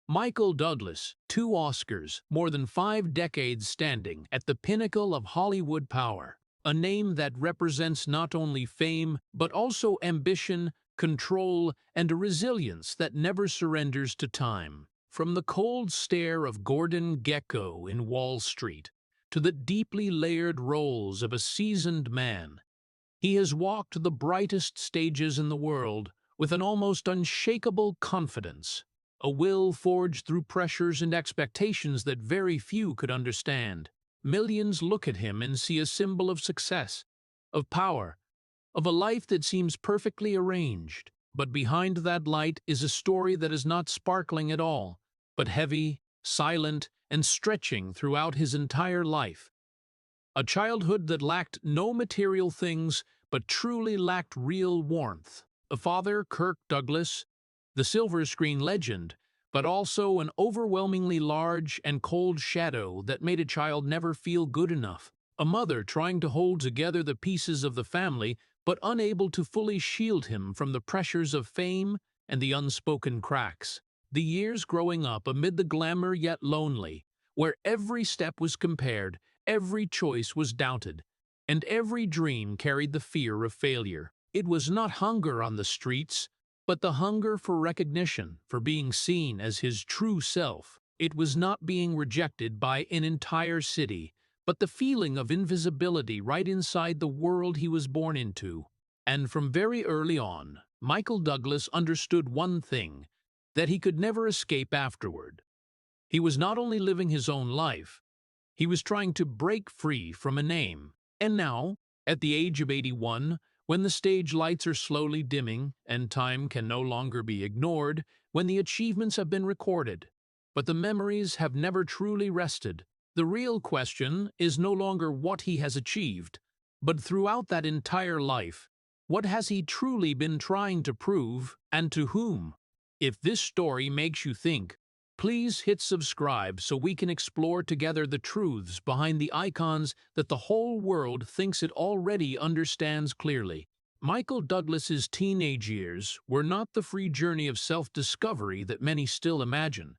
Michael Douglas, 2 Oscars, more than 5 decades standing at the pinnacle of Hollywood power. A name that represents not only fame, but also ambition, control, and a resilience that never surrenders to time. From the cold stare of Gordon Gekko in Wall Street to the deeply layered roles of a seasoned man, he has walked the brightest stages in the world with an almost unshakable confidence, a will forged through pressures and expectations that very few could understand. Millions look at him and see a symbol of success, of power, of a life that seems perfectly arranged. But behind that light is a story that is not sparkling at all, but heavy, silent, and stretching throughout his entire life. A childhood that lacked no material things, but truly lacked real warmth. A father, Kirk Douglas, the silver screen legend, but also an overwhelmingly large and cold shadow that made a child never feel good enough. A mother trying to hold together the pieces of the family, but unable to fully shield him from the pressures of fame and the unspoken cracks. The years growing up amid the glamour yet lonely, where every step was compared, every choice was doubted, and every dream carried the fear of failure. It was not hunger on the streets, but the hunger for recognition, for being seen as his true self. It was not being rejected by an entire city, but the feeling of invisibility right inside the world he was born into. And from very early on, Michael Douglas understood one thing, that he could never escape afterward. He was not only living his own life, he was trying to break free from a name. And now, at the age of 81, when the stage lights are slowly dimming and time can no longer be ignored, when the achievements have been recorded, but the memories have never truly rested, the real question is no longer what he has achieved, but throughout that entire life, what has he truly been trying to prove, and to whom? If this story makes you think, please hit subscribe so we can explore together the truths behind the icons that the whole world thinks it already understands clearly. Michael Douglas's teenage years were not the free journey of self-discovery that many still imagine,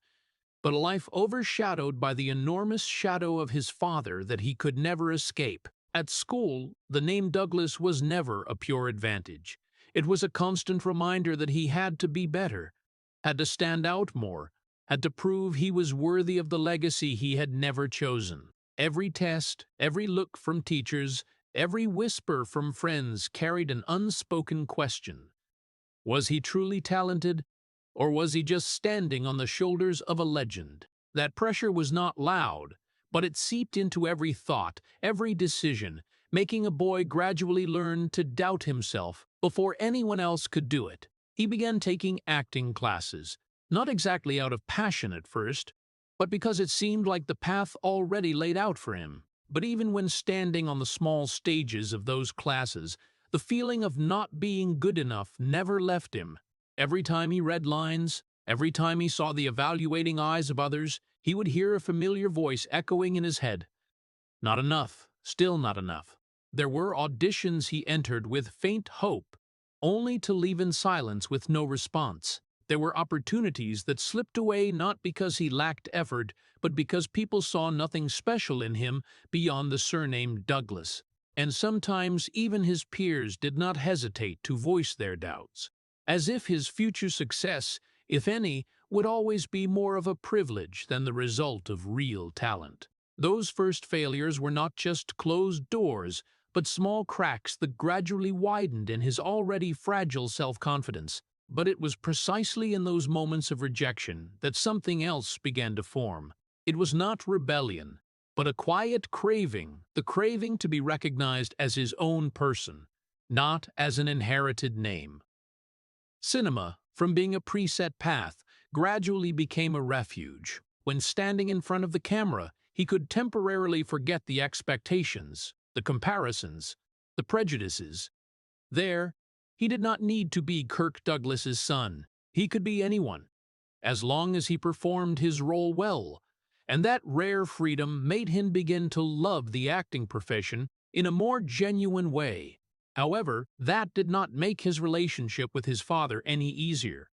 but a life overshadowed by the enormous shadow of his father that he could never escape. At school, the name Douglas was never a pure advantage. It was a constant reminder that he had to be better, had to stand out more, had to prove he was worthy of the legacy he had never chosen. Every test, every look from teachers, every whisper from friends carried an unspoken question. Was he truly talented, or was he just standing on the shoulders of a legend? That pressure was not loud, but it seeped into every thought, every decision, making a boy gradually learn to doubt himself before anyone else could do it. He began taking acting classes, not exactly out of passion at first, but because it seemed like the path already laid out for him. But even when standing on the small stages of those classes, the feeling of not being good enough never left him. Every time he read lines, every time he saw the evaluating eyes of others, he would hear a familiar voice echoing in his head. Not enough, still not enough. There were auditions he entered with faint hope, only to leave in silence with no response. There were opportunities that slipped away not because he lacked effort, but because people saw nothing special in him beyond the surname Douglas. And sometimes even his peers did not hesitate to voice their doubts, as if his future success, if any, would always be more of a privilege than the result of real talent. Those first failures were not just closed doors, but small cracks that gradually widened in his already fragile self-confidence. But it was precisely in those moments of rejection that something else began to form. It was not rebellion, but a quiet craving, the craving to be recognized as his own person, not as an inherited name. Cinema, from being a preset path, gradually became a refuge. When standing in front of the camera, he could temporarily forget the expectations, the comparisons, the prejudices. There, he did not need to be Kirk Douglas's son. He could be anyone, as long as he performed his role well. And that rare freedom made him begin to love the acting profession in a more genuine way. However, that did not make his relationship with his father any easier.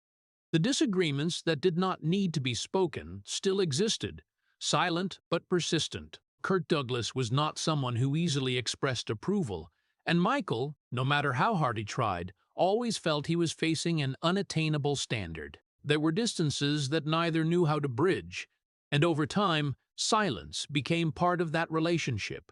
The disagreements that did not need to be spoken still existed, silent but persistent. Kirk Douglas was not someone who easily expressed approval, and Michael, no matter how hard he tried, always felt he was facing an unattainable standard. There were distances that neither knew how to bridge, and over time, silence became part of that relationship.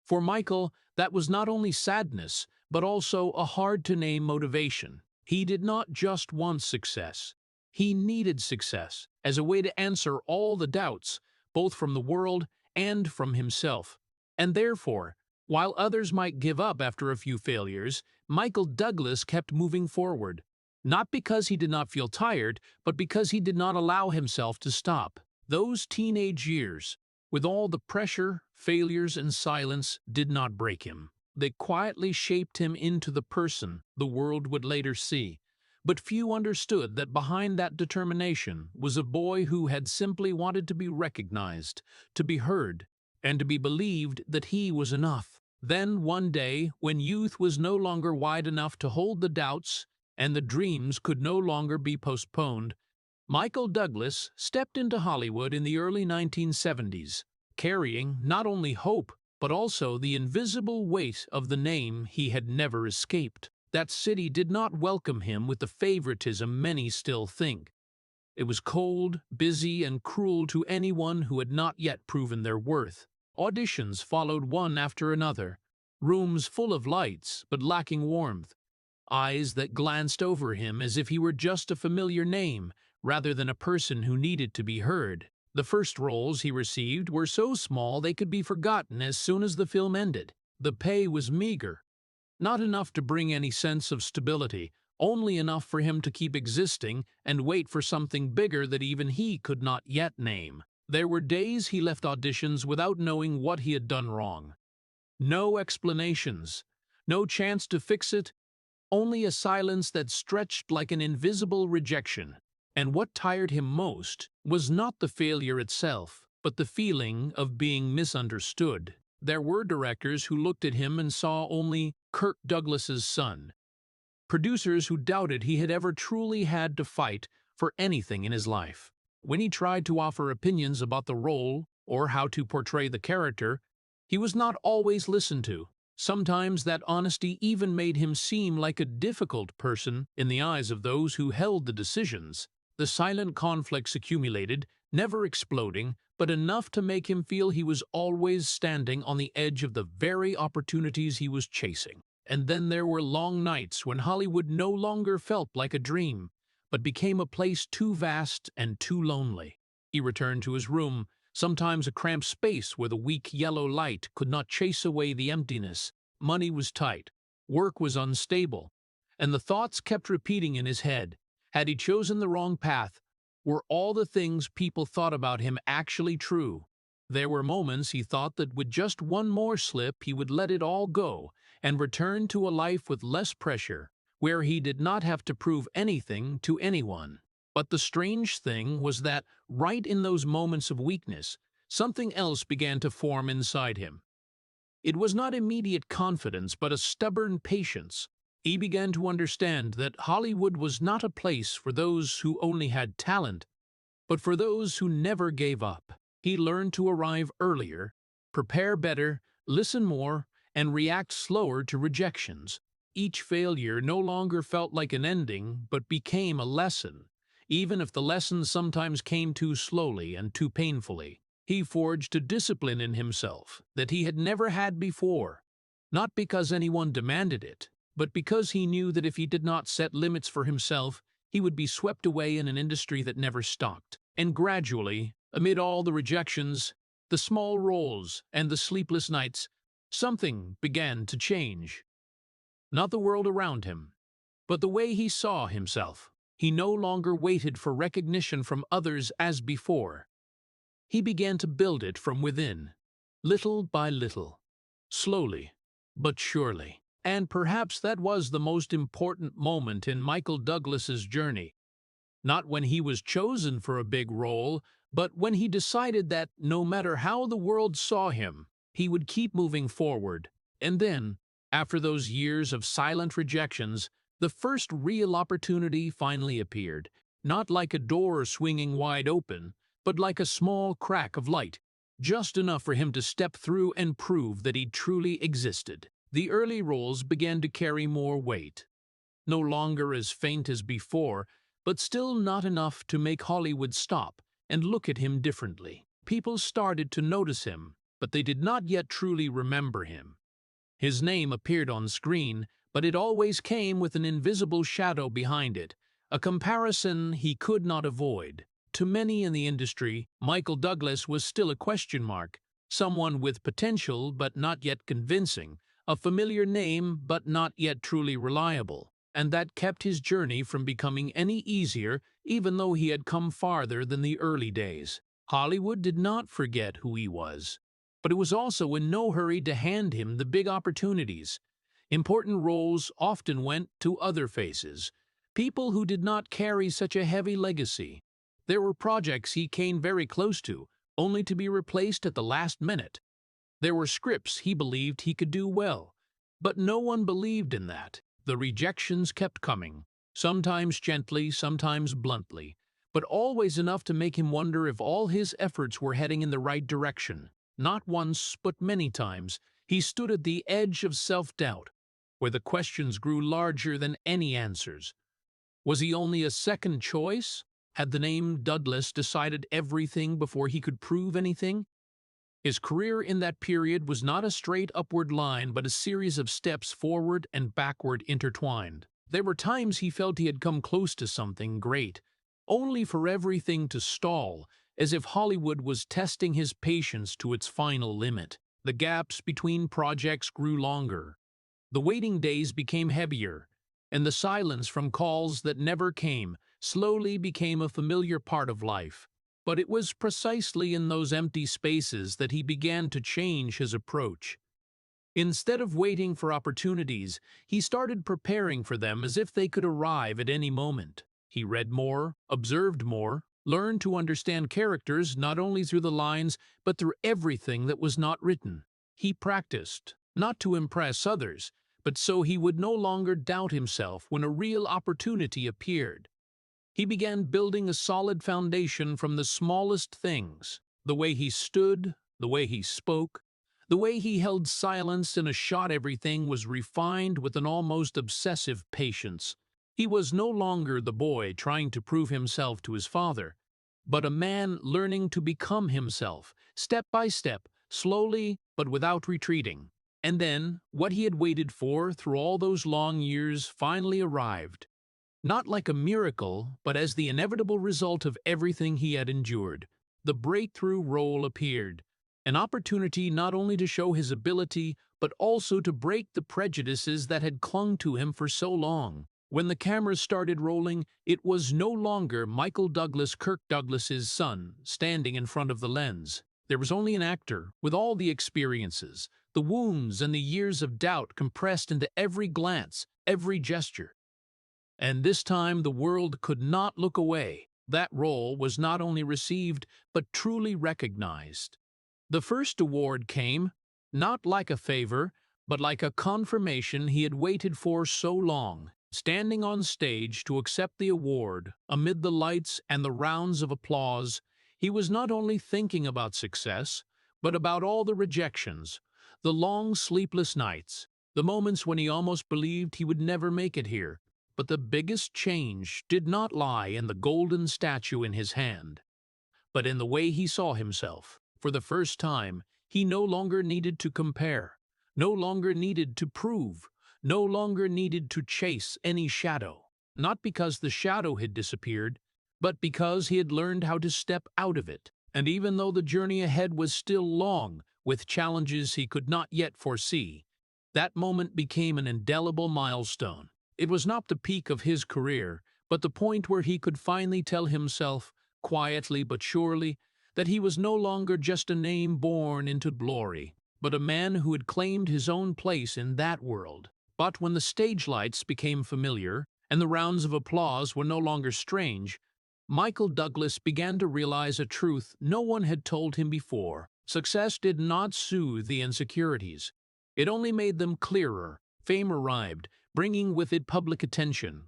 For Michael, that was not only sadness, but also a hard-to-name motivation. He did not just want success. He needed success as a way to answer all the doubts, both from the world and from himself. And therefore, while others might give up after a few failures, Michael Douglas kept moving forward. Not because he did not feel tired, but because he did not allow himself to stop. Those teenage years, with all the pressure, failures, and silence, did not break him. They quietly shaped him into the person the world would later see. But few understood that behind that determination was a boy who had simply wanted to be recognized, to be heard, and to be believed that he was enough. Then, one day, when youth was no longer wide enough to hold the doubts, and the dreams could no longer be postponed, Michael Douglas stepped into Hollywood in the early 1970s, carrying not only hope, but also the invisible weight of the name he had never escaped. That city did not welcome him with the favoritism many still think. It was cold, busy, and cruel to anyone who had not yet proven their worth. Auditions followed one after another, rooms full of lights but lacking warmth, eyes that glanced over him as if he were just a familiar name rather than a person who needed to be heard. The first roles he received were so small they could be forgotten as soon as the film ended. The pay was meager, not enough to bring any sense of stability, only enough for him to keep existing and wait for something bigger that even he could not yet name. There were days he left auditions without knowing what he had done wrong. No explanations, no chance to fix it, only a silence that stretched like an invisible rejection. And what tired him most was not the failure itself, but the feeling of being misunderstood. There were directors who looked at him and saw only Kirk Douglas's son, producers who doubted he had ever truly had to fight for anything in his life. When he tried to offer opinions about the role or how to portray the character, he was not always listened to. Sometimes that honesty even made him seem like a difficult person in the eyes of those who held the decisions. The silent conflicts accumulated, never exploding, but enough to make him feel he was always standing on the edge of the very opportunities he was chasing. And then there were long nights when Hollywood no longer felt like a dream, but became a place too vast and too lonely. He returned to his room, sometimes a cramped space where the weak yellow light could not chase away the emptiness. Money was tight, work was unstable, and the thoughts kept repeating in his head. Had he chosen the wrong path? Were all the things people thought about him actually true? There were moments he thought that with just one more slip he would let it all go and return to a life with less pressure, where he did not have to prove anything to anyone. But the strange thing was that, right in those moments of weakness, something else began to form inside him. It was not immediate confidence, but a stubborn patience. He began to understand that Hollywood was not a place for those who only had talent, but for those who never gave up. He learned to arrive earlier, prepare better, listen more, and react slower to rejections. Each failure no longer felt like an ending, but became a lesson, even if the lesson sometimes came too slowly and too painfully. He forged a discipline in himself that he had never had before, not because anyone demanded it, but because he knew that if he did not set limits for himself, he would be swept away in an industry that never stopped. And gradually, amid all the rejections, the small roles, and the sleepless nights, something began to change. Not the world around him, but the way he saw himself. He no longer waited for recognition from others as before. He began to build it from within, little by little, slowly but surely. And perhaps that was the most important moment in Michael Douglas's journey. Not when he was chosen for a big role, but when he decided that no matter how the world saw him, he would keep moving forward. And then, after those years of silent rejections, the first real opportunity finally appeared. not like a door swinging wide open, but like a small crack of light, just enough for him to step through and prove that he truly existed. The early roles began to carry more weight, no longer as faint as before, but still not enough to make Hollywood stop and look at him differently. People started to notice him, but they did not yet truly remember him. His name appeared on screen, but it always came with an invisible shadow behind it, a comparison he could not avoid. To many in the industry, Michael Douglas was still a question mark, someone with potential but not yet convincing, a familiar name but not yet truly reliable, and that kept his journey from becoming any easier even though he had come farther than the early days. Hollywood did not forget who he was, but it was also in no hurry to hand him the big opportunities. Important roles often went to other faces, people who did not carry such a heavy legacy. There were projects he came very close to, only to be replaced at the last minute. There were scripts he believed he could do well, but no one believed in that. The rejections kept coming, sometimes gently, sometimes bluntly, but always enough to make him wonder if all his efforts were heading in the right direction. Not once, but many times, he stood at the edge of self-doubt, where the questions grew larger than any answers. Was he only a second choice? Had the name Douglas decided everything before he could prove anything? His career in that period was not a straight upward line, but a series of steps forward and backward intertwined. There were times he felt he had come close to something great, only for everything to stall, as if Hollywood was testing his patience to its final limit. The gaps between projects grew longer. The waiting days became heavier, and the silence from calls that never came slowly became a familiar part of life. But it was precisely in those empty spaces that he began to change his approach. Instead of waiting for opportunities, he started preparing for them as if they could arrive at any moment. He read more, observed more, learned to understand characters not only through the lines but through everything that was not written. He practiced, not to impress others, but so he would no longer doubt himself when a real opportunity appeared. He began building a solid foundation from the smallest things, the way he stood, the way he spoke, the way he held silence in a shot. Everything was refined with an almost obsessive patience. He was no longer the boy trying to prove himself to his father, but a man learning to become himself, step by step, slowly but without retreating. And then, what he had waited for through all those long years finally arrived. Not like a miracle, but as the inevitable result of everything he had endured. The breakthrough role appeared, an opportunity not only to show his ability, but also to break the prejudices that had clung to him for so long. When the cameras started rolling, it was no longer Michael Douglas, Kirk Douglas's son, standing in front of the lens. There was only an actor, with all the experiences, the wounds and the years of doubt compressed into every glance, every gesture. And this time the world could not look away. That role was not only received, but truly recognized. The first award came, not like a favor, but like a confirmation he had waited for so long. Standing on stage to accept the award, amid the lights and the rounds of applause, he was not only thinking about success, but about all the rejections, the long sleepless nights, the moments when he almost believed he would never make it here. But the biggest change did not lie in the golden statue in his hand, but in the way he saw himself. For the first time, he no longer needed to compare, no longer needed to prove, no longer needed to chase any shadow. Not because the shadow had disappeared, but because he had learned how to step out of it. And even though the journey ahead was still long, with challenges he could not yet foresee, that moment became an indelible milestone. It was not the peak of his career, but the point where he could finally tell himself, quietly but surely, that he was no longer just a name born into glory, but a man who had claimed his own place in that world. But when the stage lights became familiar, and the rounds of applause were no longer strange, Michael Douglas began to realize a truth no one had told him before. Success did not soothe the insecurities. It only made them clearer. Fame arrived, bringing with it public attention,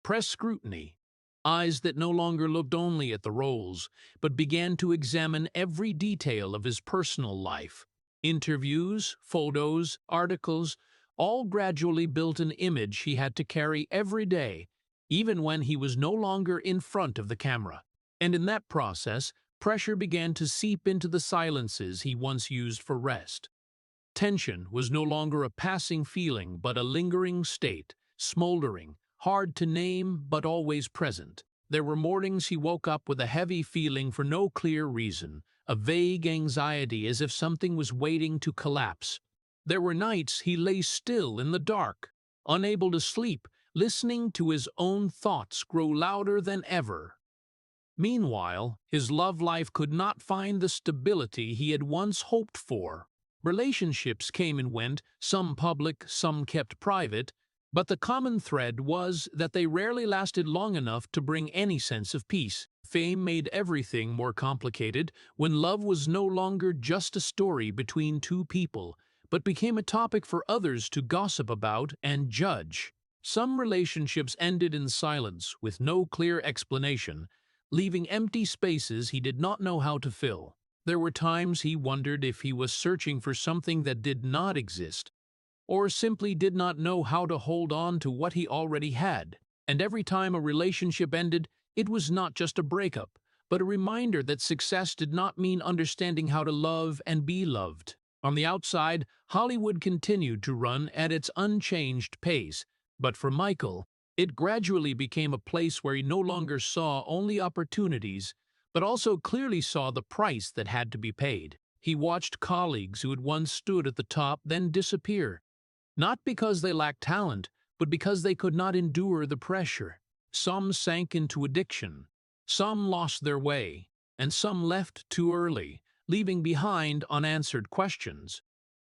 press scrutiny, eyes that no longer looked only at the roles, but began to examine every detail of his personal life. Interviews, photos, articles, all gradually built an image he had to carry every day, even when he was no longer in front of the camera. And in that process, pressure began to seep into the silences he once used for rest. Tension was no longer a passing feeling but a lingering state, smoldering, hard to name but always present. There were mornings he woke up with a heavy feeling for no clear reason, a vague anxiety as if something was waiting to collapse. There were nights he lay still in the dark, unable to sleep, listening to his own thoughts grow louder than ever. Meanwhile, his love life could not find the stability he had once hoped for. Relationships came and went, some public, some kept private, but the common thread was that they rarely lasted long enough to bring any sense of peace. Fame made everything more complicated when love was no longer just a story between two people, but became a topic for others to gossip about and judge. Some relationships ended in silence with no clear explanation, leaving empty spaces he did not know how to fill. There were times he wondered if he was searching for something that did not exist, or simply did not know how to hold on to what he already had. And every time a relationship ended, it was not just a breakup, but a reminder that success did not mean understanding how to love and be loved. On the outside, Hollywood continued to run at its unchanged pace, but for Michael, it gradually became a place where he no longer saw only opportunities, but also clearly saw the price that had to be paid. He watched colleagues who had once stood at the top then disappear, not because they lacked talent, but because they could not endure the pressure. Some sank into addiction, some lost their way, and some left too early, leaving behind unanswered questions.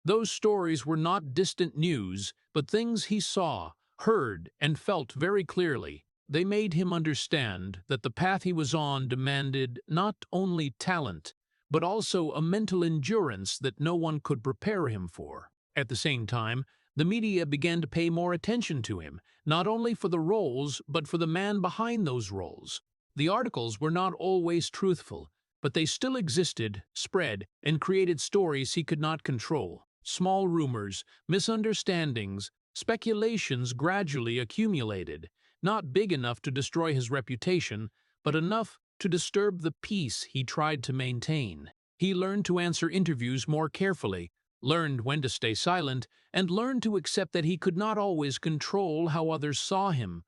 Those stories were not distant news, but things he saw, heard, and felt very clearly. They made him understand that the path he was on demanded not only talent, but also a mental endurance that no one could prepare him for. At the same time, the media began to pay more attention to him, not only for the roles, but for the man behind those roles. The articles were not always truthful, but they still existed, spread, and created stories he could not control. Small rumors, misunderstandings, speculations gradually accumulated, not big enough to destroy his reputation, but enough to disturb the peace he tried to maintain. He learned to answer interviews more carefully, learned when to stay silent, and learned to accept that he could not always control how others saw him.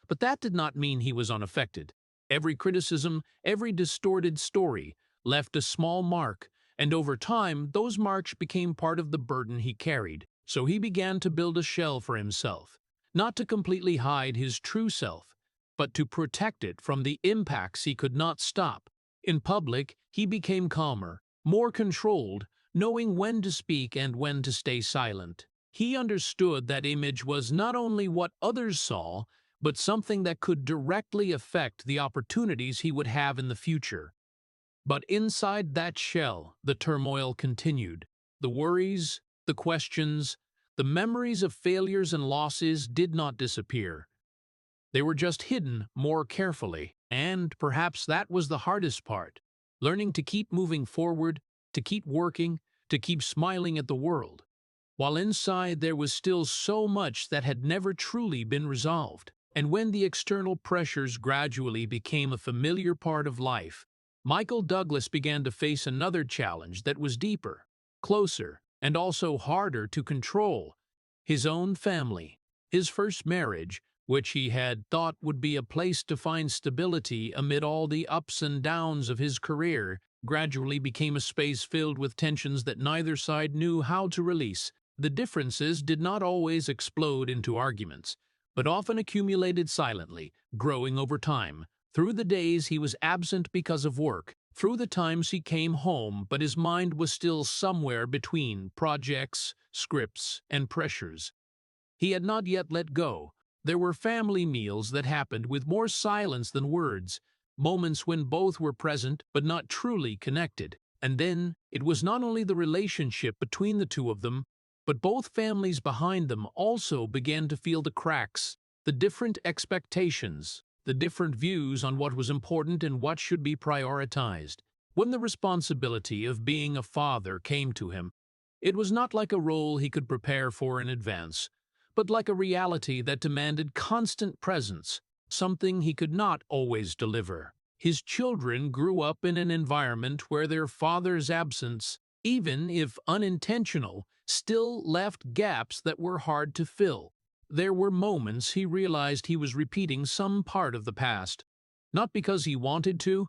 But that did not mean he was unaffected. Every criticism, every distorted story, left a small mark, and over time those marks became part of the burden he carried. So he began to build a shell for himself, not to completely hide his true self, but to protect it from the impacts he could not stop. In public, he became calmer, more controlled, knowing when to speak and when to stay silent. He understood that image was not only what others saw, but something that could directly affect the opportunities he would have in the future. But inside that shell, the turmoil continued. The worries, the questions, the memories of failures and losses did not disappear. They were just hidden more carefully, and perhaps that was the hardest part, learning to keep moving forward, to keep working, to keep smiling at the world, while inside there was still so much that had never truly been resolved. And when the external pressures gradually became a familiar part of life, Michael Douglas began to face another challenge that was deeper, closer, and also harder to control: his own family. His first marriage, which he had thought would be a place to find stability amid all the ups and downs of his career, gradually became a space filled with tensions that neither side knew how to release. The differences did not always explode into arguments, but often accumulated silently, growing over time. Through the days he was absent because of work, through the times he came home but his mind was still somewhere between projects, scripts, and pressures. He had not yet let go. There were family meals that happened with more silence than words, moments when both were present but not truly connected. And then, it was not only the relationship between the two of them, but both families behind them also began to feel the cracks, the different expectations, the different views on what was important and what should be prioritized. When the responsibility of being a father came to him, it was not like a role he could prepare for in advance, but like a reality that demanded constant presence, something he could not always deliver. His children grew up in an environment where their father's absence, even if unintentional, still left gaps that were hard to fill. There were moments he realized he was repeating some part of the past, not because he wanted to,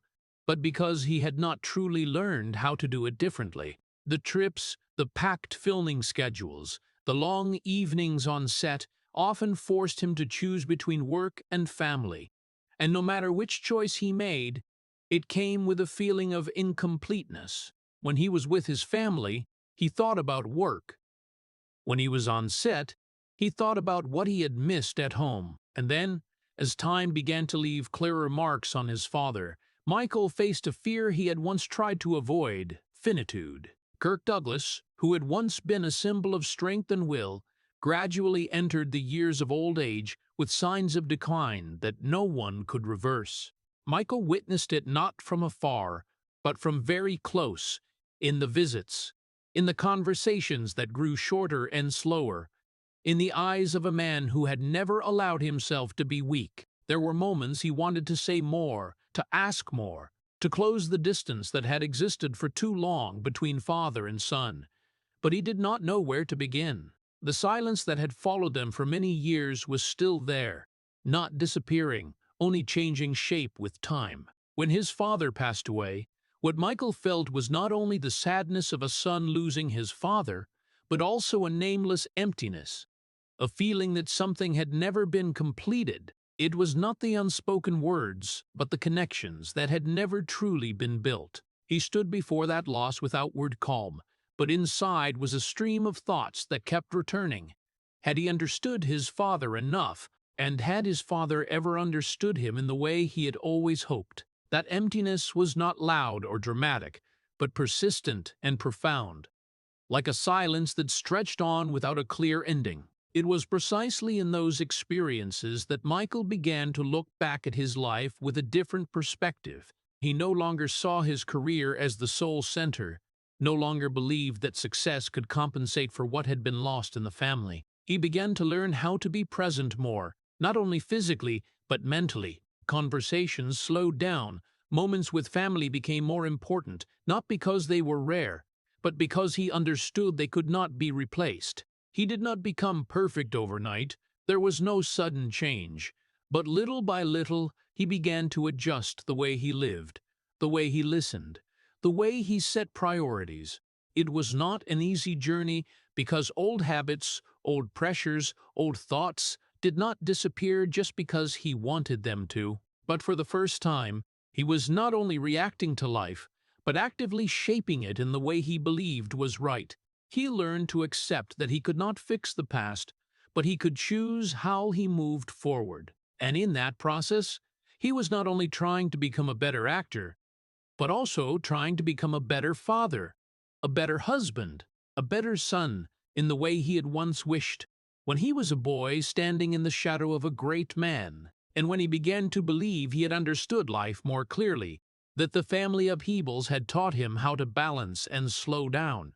but because he had not truly learned how to do it differently. The trips, the packed filming schedules, the long evenings on set often forced him to choose between work and family, and no matter which choice he made, it came with a feeling of incompleteness. When he was with his family, he thought about work. When he was on set, he thought about what he had missed at home. And then, as time began to leave clearer marks on his father, Michael faced a fear he had once tried to avoid: finitude. Kirk Douglas, who had once been a symbol of strength and will, gradually entered the years of old age with signs of decline that no one could reverse. Michael witnessed it not from afar, but from very close, in the visits, in the conversations that grew shorter and slower, in the eyes of a man who had never allowed himself to be weak. There were moments he wanted to say more, to ask more, to close the distance that had existed for too long between father and son. But he did not know where to begin. The silence that had followed them for many years was still there, not disappearing, only changing shape with time. When his father passed away, what Michael felt was not only the sadness of a son losing his father, but also a nameless emptiness, a feeling that something had never been completed. It was not the unspoken words, but the connections that had never truly been built. He stood before that loss with outward calm, but inside was a stream of thoughts that kept returning. Had he understood his father enough, and had his father ever understood him in the way he had always hoped? That emptiness was not loud or dramatic, but persistent and profound, like a silence that stretched on without a clear ending. It was precisely in those experiences that Michael began to look back at his life with a different perspective. He no longer saw his career as the sole center, no longer believed that success could compensate for what had been lost in the family. He began to learn how to be present more, not only physically, but mentally. Conversations slowed down. Moments with family became more important, not because they were rare, but because he understood they could not be replaced. He did not become perfect overnight. There was no sudden change. But little by little, he began to adjust the way he lived, the way he listened, the way he set priorities. It was not an easy journey because old habits, old pressures, old thoughts did not disappear just because he wanted them to. But for the first time, he was not only reacting to life, but actively shaping it in the way he believed was right. He learned to accept that he could not fix the past, but he could choose how he moved forward. And in that process, he was not only trying to become a better actor, but also trying to become a better father, a better husband, a better son, in the way he had once wished. When he was a boy standing in the shadow of a great man, and when he began to believe he had understood life more clearly, that the family upheavals had taught him how to balance and slow down,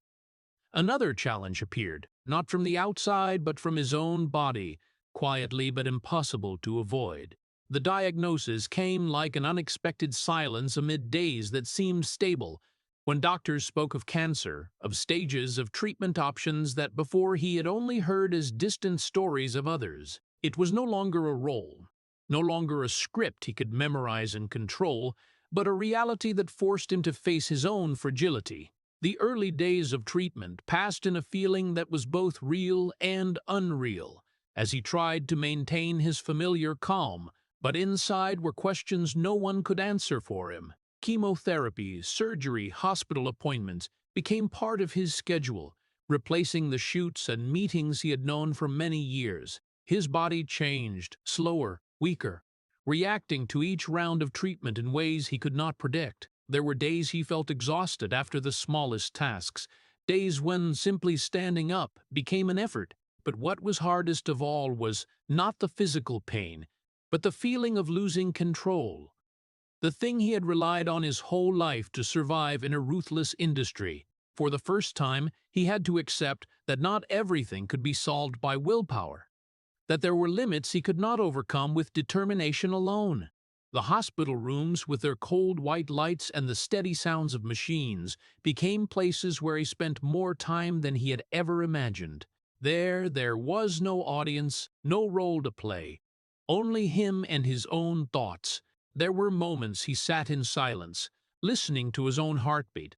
another challenge appeared, not from the outside but from his own body, quietly but impossible to avoid. The diagnosis came like an unexpected silence amid days that seemed stable. When doctors spoke of cancer, of stages, of treatment options that before he had only heard as distant stories of others, it was no longer a role, no longer a script he could memorize and control, but a reality that forced him to face his own fragility. The early days of treatment passed in a feeling that was both real and unreal, as he tried to maintain his familiar calm, but inside were questions no one could answer for him. Chemotherapy, surgery, hospital appointments became part of his schedule, replacing the shoots and meetings he had known for many years. His body changed, slower, weaker, reacting to each round of treatment in ways he could not predict. There were days he felt exhausted after the smallest tasks, days when simply standing up became an effort. But what was hardest of all was not the physical pain, but the feeling of losing control. The thing he had relied on his whole life to survive in a ruthless industry. For the first time, he had to accept that not everything could be solved by willpower, that there were limits he could not overcome with determination alone. The hospital rooms, with their cold white lights and the steady sounds of machines, became places where he spent more time than he had ever imagined. There was no audience, no role to play, only him and his own thoughts. There were moments he sat in silence, listening to his own heartbeat,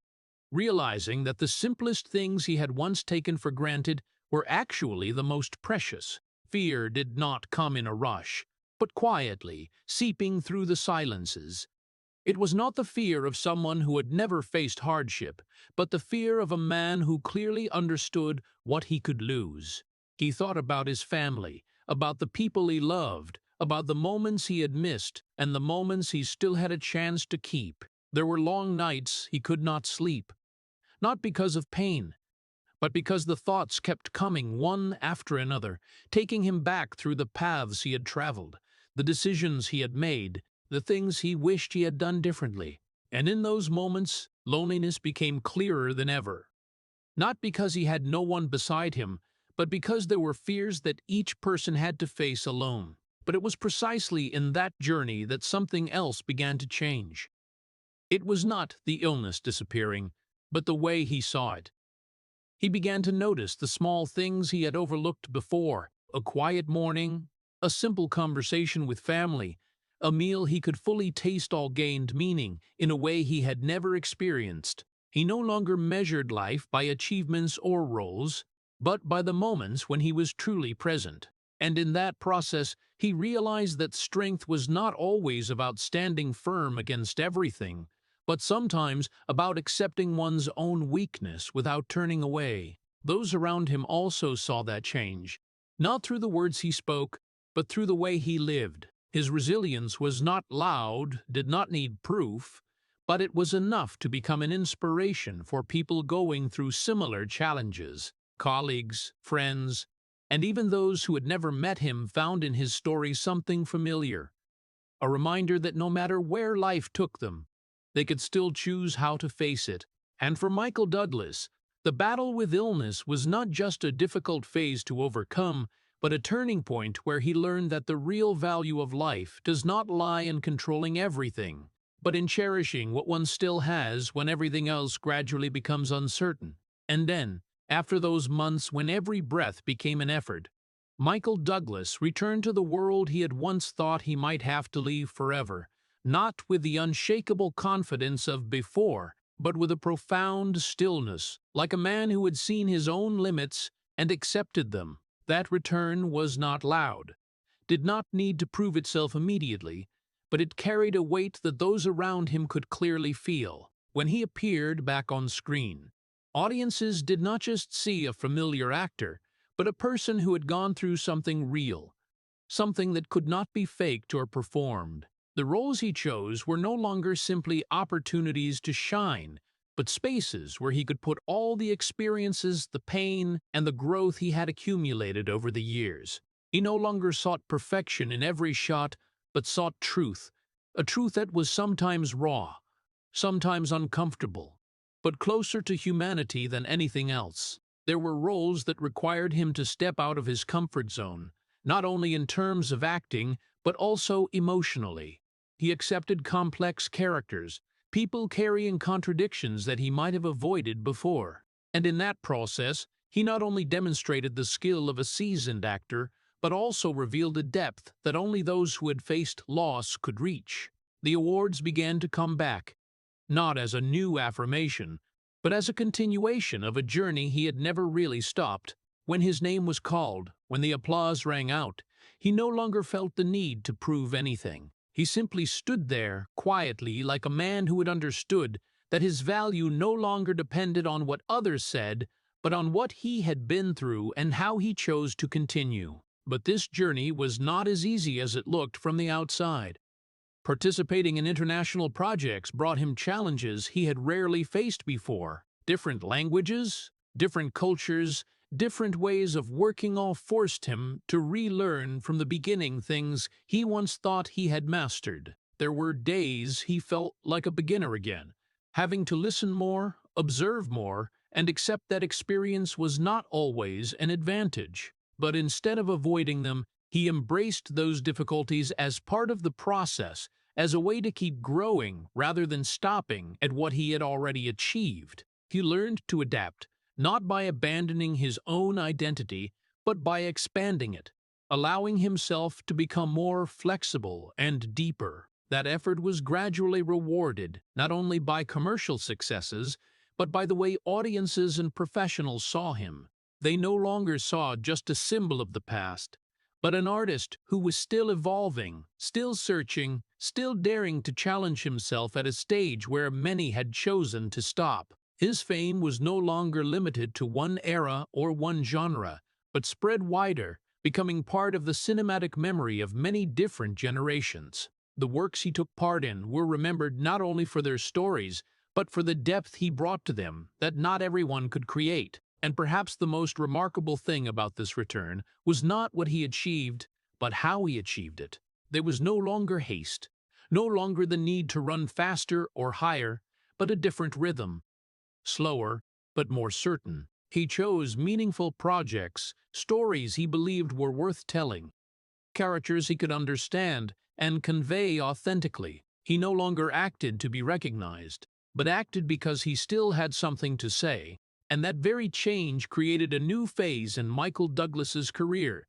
realizing that the simplest things he had once taken for granted were actually the most precious. Fear did not come in a rush, but quietly, seeping through the silences. It was not the fear of someone who had never faced hardship, but the fear of a man who clearly understood what he could lose. He thought about his family, about the people he loved, about the moments he had missed and the moments he still had a chance to keep. There were long nights he could not sleep, not because of pain, but because the thoughts kept coming one after another, taking him back through the paths he had traveled, the decisions he had made, the things he wished he had done differently. And in those moments, loneliness became clearer than ever. Not because he had no one beside him, but because there were fears that each person had to face alone. But it was precisely in that journey that something else began to change. It was not the illness disappearing, but the way he saw it. He began to notice the small things he had overlooked before: a quiet morning, a simple conversation with family, a meal he could fully taste all gained meaning in a way he had never experienced. He no longer measured life by achievements or roles, but by the moments when he was truly present. And in that process, he realized that strength was not always about standing firm against everything, but sometimes about accepting one's own weakness without turning away. Those around him also saw that change, not through the words he spoke, but through the way he lived. His resilience was not loud, did not need proof, but it was enough to become an inspiration for people going through similar challenges. Colleagues, friends, and even those who had never met him found in his story something familiar, a reminder that no matter where life took them, they could still choose how to face it. And for Michael Douglas, the battle with illness was not just a difficult phase to overcome, but a turning point where he learned that the real value of life does not lie in controlling everything, but in cherishing what one still has when everything else gradually becomes uncertain. And then, after those months when every breath became an effort, Michael Douglas returned to the world he had once thought he might have to leave forever, not with the unshakable confidence of before, but with a profound stillness, like a man who had seen his own limits and accepted them. That return was not loud, did not need to prove itself immediately, but it carried a weight that those around him could clearly feel. When he appeared back on screen, audiences did not just see a familiar actor, but a person who had gone through something real, something that could not be faked or performed. The roles he chose were no longer simply opportunities to shine, but spaces where he could put all the experiences, the pain, and the growth he had accumulated over the years. He no longer sought perfection in every shot, but sought truth, a truth that was sometimes raw, sometimes uncomfortable, but closer to humanity than anything else. There were roles that required him to step out of his comfort zone, not only in terms of acting, but also emotionally. He accepted complex characters, people carrying contradictions that he might have avoided before. And in that process, he not only demonstrated the skill of a seasoned actor, but also revealed a depth that only those who had faced loss could reach. The awards began to come back, not as a new affirmation, but as a continuation of a journey he had never really stopped. When his name was called, when the applause rang out, he no longer felt the need to prove anything. He simply stood there, quietly, like a man who had understood that his value no longer depended on what others said, but on what he had been through and how he chose to continue. But this journey was not as easy as it looked from the outside. Participating in international projects brought him challenges he had rarely faced before. Different languages, different cultures, different ways of working all forced him to relearn from the beginning things he once thought he had mastered. There were days he felt like a beginner again, having to listen more, observe more, and accept that experience was not always an advantage. But instead of avoiding them, he embraced those difficulties as part of the process, as a way to keep growing rather than stopping at what he had already achieved. He learned to adapt, not by abandoning his own identity, but by expanding it, allowing himself to become more flexible and deeper. That effort was gradually rewarded, not only by commercial successes, but by the way audiences and professionals saw him. They no longer saw just a symbol of the past, but an artist who was still evolving, still searching, still daring to challenge himself at a stage where many had chosen to stop. His fame was no longer limited to one era or one genre, but spread wider, becoming part of the cinematic memory of many different generations. The works he took part in were remembered not only for their stories, but for the depth he brought to them that not everyone could create. And perhaps the most remarkable thing about this return was not what he achieved, but how he achieved it. There was no longer haste, no longer the need to run faster or higher, but a different rhythm, slower but more certain. He chose meaningful projects, stories he believed were worth telling, characters he could understand and convey authentically. He no longer acted to be recognized, but acted because he still had something to say. And that very change created a new phase in Michael Douglas's career,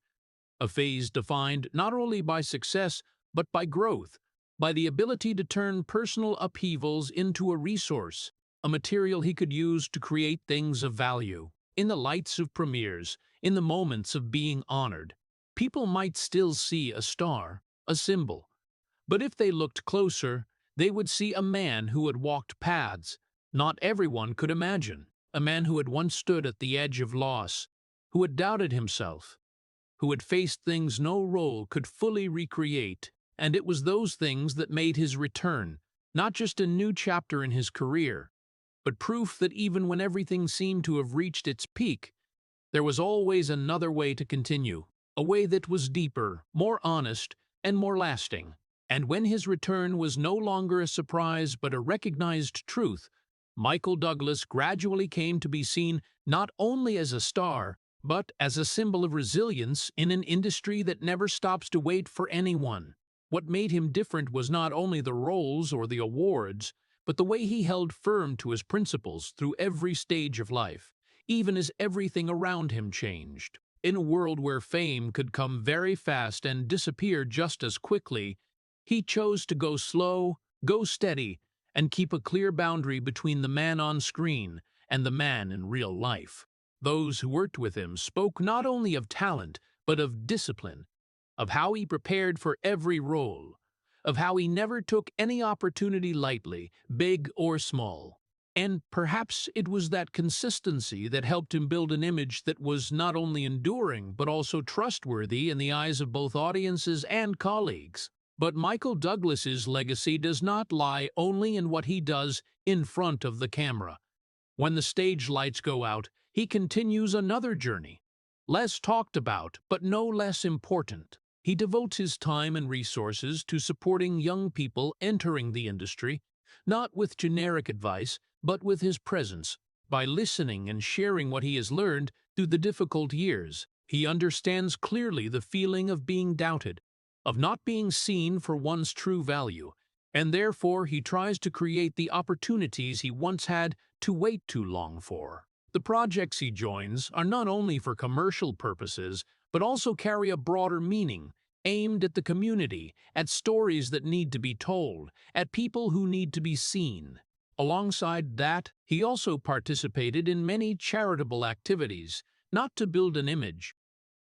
a phase defined not only by success but by growth, by the ability to turn personal upheavals into a resource, a material he could use to create things of value. In the lights of premieres, in the moments of being honored, people might still see a star, a symbol. But if they looked closer, they would see a man who had walked paths not everyone could imagine, a man who had once stood at the edge of loss, who had doubted himself, who had faced things no role could fully recreate, and it was those things that made his return not just a new chapter in his career, but proof that even when everything seemed to have reached its peak, there was always another way to continue, a way that was deeper, more honest, and more lasting. And when his return was no longer a surprise but a recognized truth, Michael Douglas gradually came to be seen not only as a star, but as a symbol of resilience in an industry that never stops to wait for anyone. What made him different was not only the roles or the awards, but the way he held firm to his principles through every stage of life, even as everything around him changed. In a world where fame could come very fast and disappear just as quickly, he chose to go slow, go steady, and keep a clear boundary between the man on screen and the man in real life. Those who worked with him spoke not only of talent, but of discipline, of how he prepared for every role, of how he never took any opportunity lightly, big or small. And perhaps it was that consistency that helped him build an image that was not only enduring, but also trustworthy in the eyes of both audiences and colleagues. But Michael Douglas's legacy does not lie only in what he does in front of the camera. When the stage lights go out, he continues another journey, less talked about, but no less important. He devotes his time and resources to supporting young people entering the industry, not with generic advice, but with his presence. By listening and sharing what he has learned through the difficult years, he understands clearly the feeling of being doubted, of not being seen for one's true value, and therefore he tries to create the opportunities he once had to wait too long for. The projects he joins are not only for commercial purposes, but also carry a broader meaning, aimed at the community, at stories that need to be told, at people who need to be seen. Alongside that, he also participated in many charitable activities, not to build an image,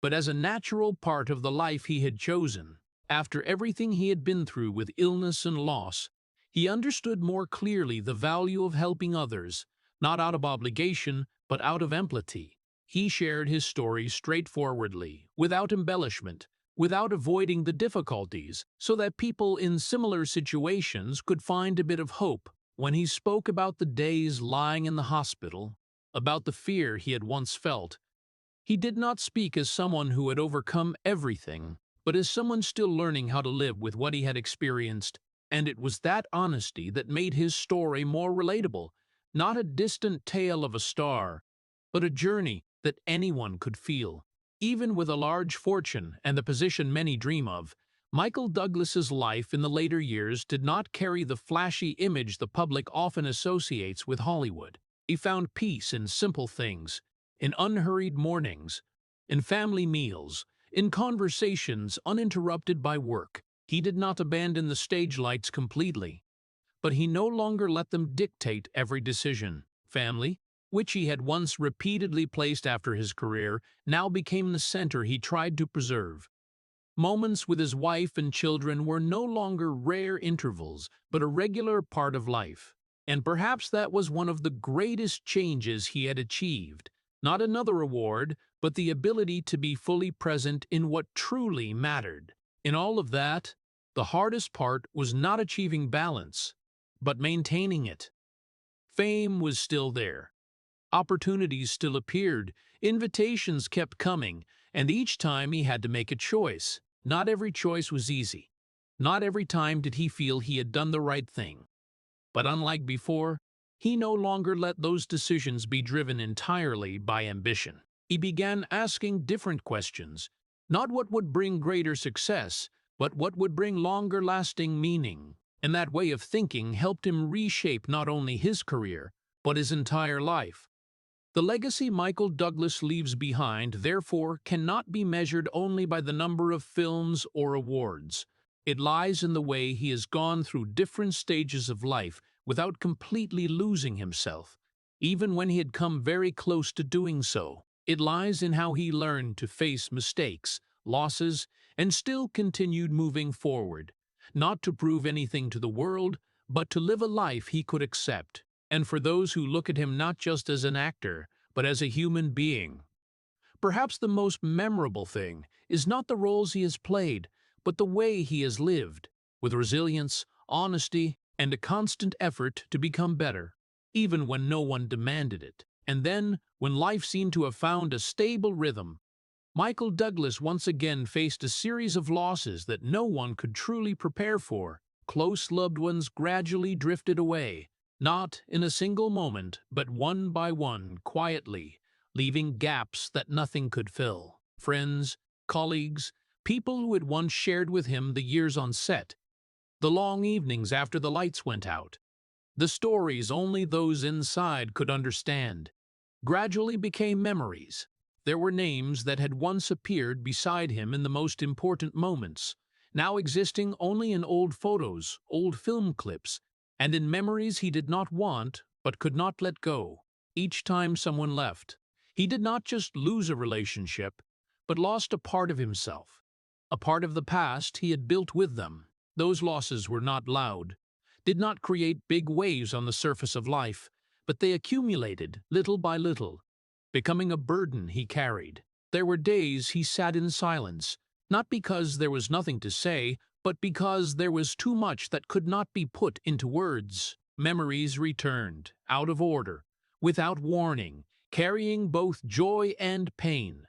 but as a natural part of the life he had chosen. After everything he had been through with illness and loss, he understood more clearly the value of helping others, not out of obligation, but out of empathy. He shared his story straightforwardly, without embellishment, without avoiding the difficulties, so that people in similar situations could find a bit of hope. When he spoke about the days lying in the hospital, about the fear he had once felt, He did not speak as someone who had overcome everything, but as someone still learning how to live with what he had experienced, and it was that honesty that made his story more relatable, not a distant tale of a star, but a journey that anyone could feel. Even with a large fortune and the position many dream of, Michael Douglas's life in the later years did not carry the flashy image the public often associates with Hollywood. He found peace in simple things, in unhurried mornings, in family meals, in conversations uninterrupted by work. He did not abandon the stage lights completely, but he no longer let them dictate every decision. Family, which he had once repeatedly placed after his career, now became the center he tried to preserve. Moments with his wife and children were no longer rare intervals, but a regular part of life. And perhaps that was one of the greatest changes he had achieved. Not another award, but the ability to be fully present in what truly mattered. In all of that, the hardest part was not achieving balance, but maintaining it. Fame was still there. Opportunities still appeared, invitations kept coming, and each time he had to make a choice. Not every choice was easy. Not every time did he feel he had done the right thing. But unlike before, he no longer let those decisions be driven entirely by ambition. He began asking different questions, not what would bring greater success, but what would bring longer-lasting meaning. And that way of thinking helped him reshape not only his career, but his entire life. The legacy Michael Douglas leaves behind, therefore, cannot be measured only by the number of films or awards. It lies in the way he has gone through different stages of life without completely losing himself, even when he had come very close to doing so. It lies in how he learned to face mistakes, losses, and still continued moving forward, not to prove anything to the world, but to live a life he could accept. And for those who look at him not just as an actor, but as a human being. Perhaps the most memorable thing is not the roles he has played, but the way he has lived, with resilience, honesty, and a constant effort to become better, even when no one demanded it. And then, when life seemed to have found a stable rhythm, Michael Douglas once again faced a series of losses that no one could truly prepare for. Close loved ones gradually drifted away, not in a single moment, but one by one, quietly, leaving gaps that nothing could fill. Friends, colleagues, people who had once shared with him the years on set, the long evenings after the lights went out, the stories only those inside could understand, gradually became memories. There were names that had once appeared beside him in the most important moments, now existing only in old photos, old film clips, and in memories he did not want but could not let go. Each time someone left, he did not just lose a relationship, but lost a part of himself, a part of the past he had built with them. Those losses were not loud, did not create big waves on the surface of life, but they accumulated little by little, becoming a burden he carried. There were days he sat in silence, not because there was nothing to say, but because there was too much that could not be put into words. Memories returned, out of order, without warning, carrying both joy and pain,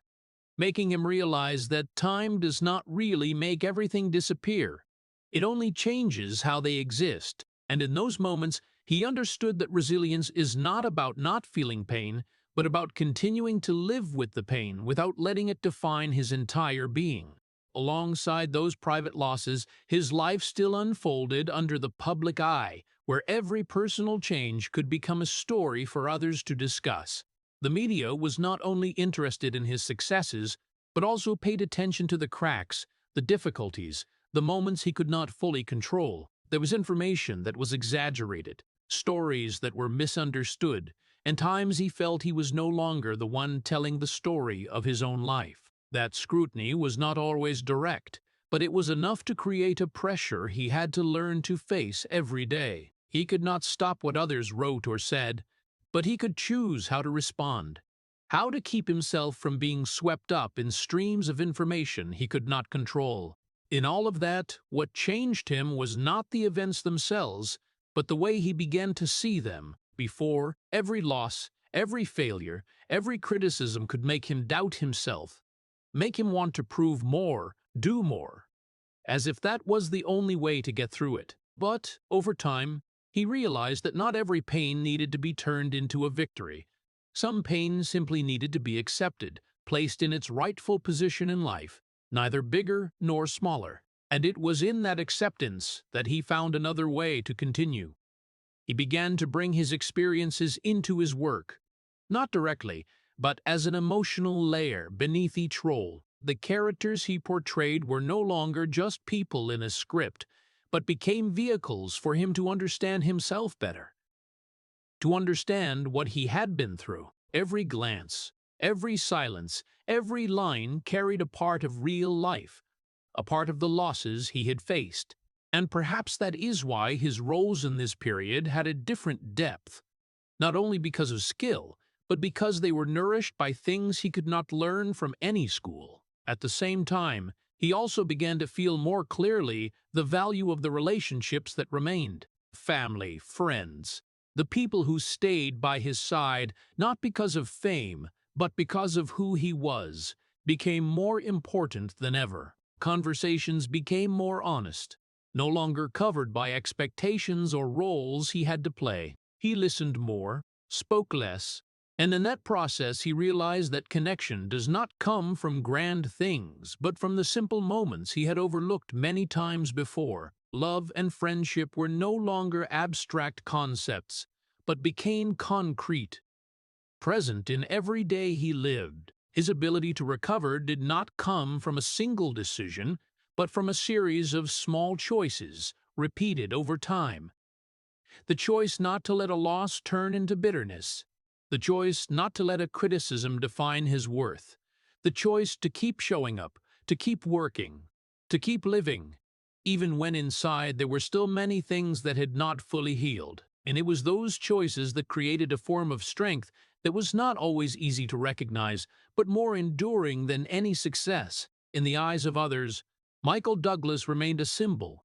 making him realize that time does not really make everything disappear. It only changes how they exist, and in those moments he understood that resilience is not about not feeling pain, but about continuing to live with the pain without letting it define his entire being. Alongside those private losses, his life still unfolded under the public eye, where every personal change could become a story for others to discuss. The media was not only interested in his successes, but also paid attention to the cracks, the difficulties, the moments he could not fully control. There was information that was exaggerated, stories that were misunderstood, and times he felt he was no longer the one telling the story of his own life. That scrutiny was not always direct, but it was enough to create a pressure he had to learn to face every day. He could not stop what others wrote or said, but he could choose how to respond, how to keep himself from being swept up in streams of information he could not control. In all of that, what changed him was not the events themselves, but the way he began to see them. Before, every loss, Every failure, every criticism could make him doubt himself, make him want to prove more, do more, as if that was the only way to get through it. But, over time, he realized that not every pain needed to be turned into a victory. Some pain simply needed to be accepted, placed in its rightful position in life, neither bigger nor smaller. And it was in that acceptance that he found another way to continue. He began to bring his experiences into his work, not directly, but as an emotional layer beneath each role. The characters he portrayed were no longer just people in a script, but became vehicles for him to understand himself better, to understand what he had been through. Every glance, every silence, every line carried a part of real life, a part of the losses he had faced. And perhaps that is why his roles in this period had a different depth, not only because of skill, but because they were nourished by things he could not learn from any school. At the same time, he also began to feel more clearly the value of the relationships that remained. Family, friends, the people who stayed by his side, not because of fame, but because of who he was, became more important than ever. Conversations became more honest, no longer covered by expectations or roles he had to play. He listened more, spoke less, and in that process he realized that connection does not come from grand things, but from the simple moments he had overlooked many times before. Love and friendship were no longer abstract concepts, but became concrete, present in every day he lived. His ability to recover did not come from a single decision, but from a series of small choices, repeated over time. The choice not to let a loss turn into bitterness, the choice not to let a criticism define his worth, the choice to keep showing up, to keep working, to keep living, even when inside there were still many things that had not fully healed. And it was those choices that created a form of strength that was not always easy to recognize, but more enduring than any success. In the eyes of others, Michael Douglas remained a symbol,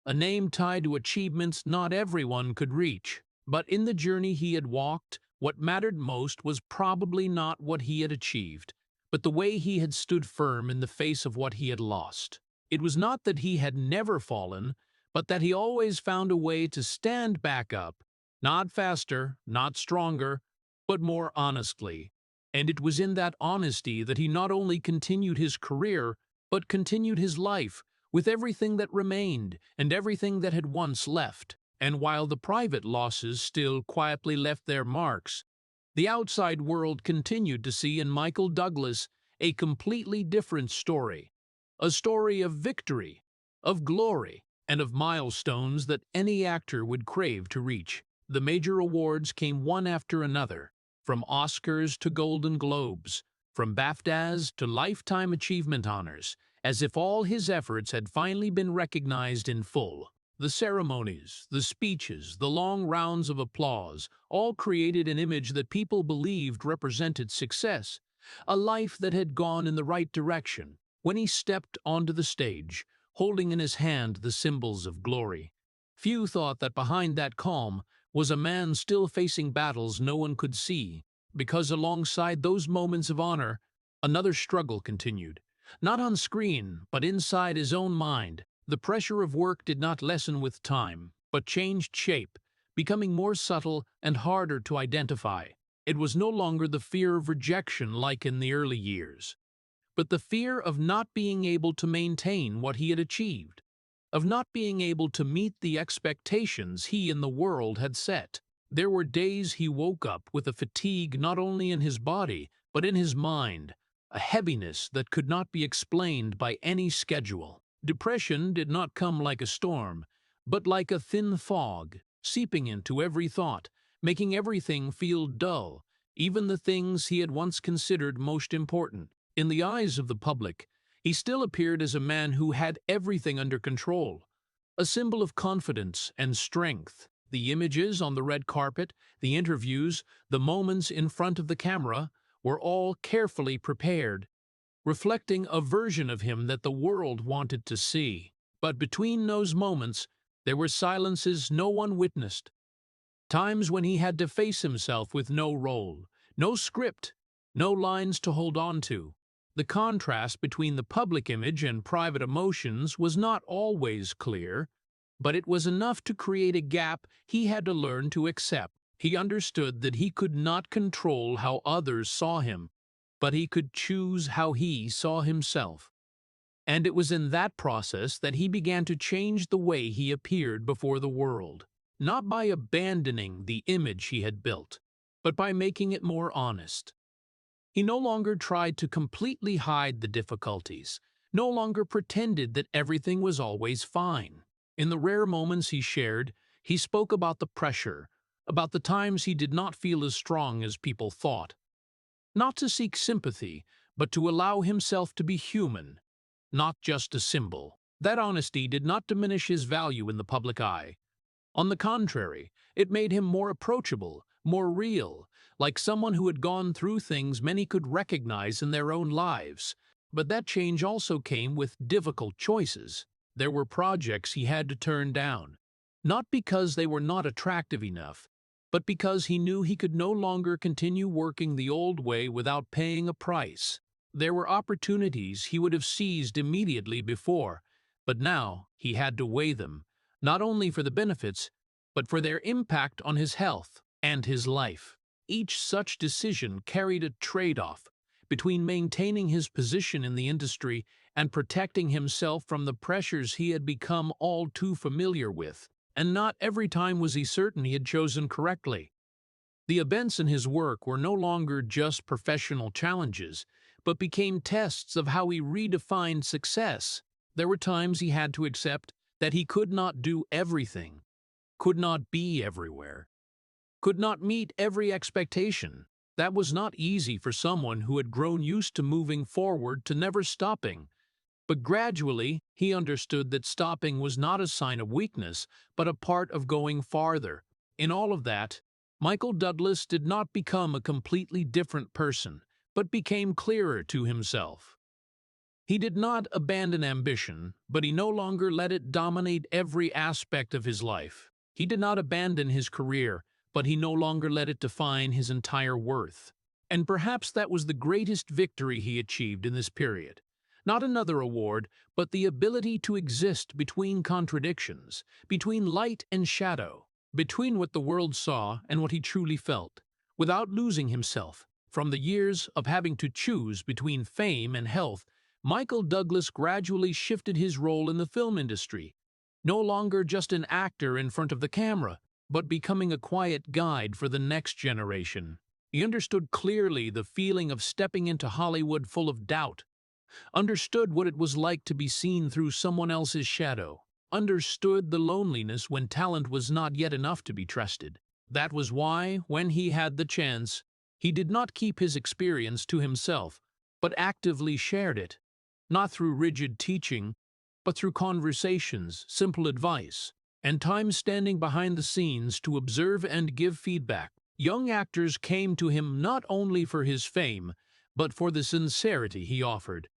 a name tied to achievements not everyone could reach. But in the journey he had walked, what mattered most was probably not what he had achieved, but the way he had stood firm in the face of what he had lost. It was not that he had never fallen, but that he always found a way to stand back up, not faster, not stronger, but more honestly. And it was in that honesty that he not only continued his career, but continued his life, with everything that remained and everything that had once left. And while the private losses still quietly left their marks, the outside world continued to see in Michael Douglas a completely different story. A story of victory, of glory, and of milestones that any actor would crave to reach. The major awards came one after another, from Oscars to Golden Globes, from BAFTAs to Lifetime Achievement honors, as if all his efforts had finally been recognized in full. The ceremonies, the speeches, the long rounds of applause, all created an image that people believed represented success, a life that had gone in the right direction. When he stepped onto the stage, holding in his hand the symbols of glory, few thought that behind that calm was a man still facing battles no one could see, because alongside those moments of honor, another struggle continued. Not on screen, but inside his own mind. The pressure of work did not lessen with time, but changed shape, becoming more subtle and harder to identify. It was no longer the fear of rejection like in the early years, but the fear of not being able to maintain what he had achieved, of not being able to meet the expectations he and the world had set. There were days he woke up with a fatigue not only in his body, but in his mind, a heaviness that could not be explained by any schedule. Depression did not come like a storm, but like a thin fog, seeping into every thought, making everything feel dull, even the things he had once considered most important. In the eyes of the public, he still appeared as a man who had everything under control, a symbol of confidence and strength. The images on the red carpet, the interviews, the moments in front of the camera were all carefully prepared, reflecting a version of him that the world wanted to see. But between those moments, there were silences no one witnessed, Times when he had to face himself with no role, no script, no lines to hold on to. The contrast between the public image and private emotions was not always clear, but it was enough to create a gap he had to learn to accept. He understood that he could not control how others saw him, but he could choose how he saw himself. And it was in that process that he began to change the way he appeared before the world, not by abandoning the image he had built, but by making it more honest. He no longer tried to completely hide the difficulties, no longer pretended that everything was always fine. In the rare moments he shared, he spoke about the pressure, about the times he did not feel as strong as people thought. Not to seek sympathy, but to allow himself to be human, not just a symbol. That honesty did not diminish his value in the public eye. On the contrary, it made him more approachable, more real, like someone who had gone through things many could recognize in their own lives. But that change also came with difficult choices. There were projects he had to turn down, not because they were not attractive enough, but because he knew he could no longer continue working the old way without paying a price. There were opportunities he would have seized immediately before, but now he had to weigh them, not only for the benefits, but for their impact on his health and his life. Each such decision carried a trade-off between maintaining his position in the industry and protecting himself from the pressures he had become all too familiar with. And not every time was he certain he had chosen correctly. The events in his work were no longer just professional challenges, but became tests of how he redefined success. There were times he had to accept that he could not do everything, could not be everywhere, could not meet every expectation. That was not easy for someone who had grown used to moving forward to never stopping. But gradually, he understood that stopping was not a sign of weakness, but a part of going farther. In all of that, Michael Douglas did not become a completely different person, but became clearer to himself. He did not abandon ambition, but he no longer let it dominate every aspect of his life. He did not abandon his career, but he no longer let it define his entire worth. And perhaps that was the greatest victory he achieved in this period. Not another award, but the ability to exist between contradictions, between light and shadow, between what the world saw and what he truly felt, without losing himself. From the years of having to choose between fame and health, Michael Douglas gradually shifted his role in the film industry, no longer just an actor in front of the camera, but becoming a quiet guide for the next generation. He understood clearly the feeling of stepping into Hollywood full of doubt, understood what it was like to be seen through someone else's shadow, understood the loneliness when talent was not yet enough to be trusted. That was why, when he had the chance, he did not keep his experience to himself, but actively shared it, not through rigid teaching, but through conversations, simple advice, and time standing behind the scenes to observe and give feedback. Young actors came to him not only for his fame, but for the sincerity he offered,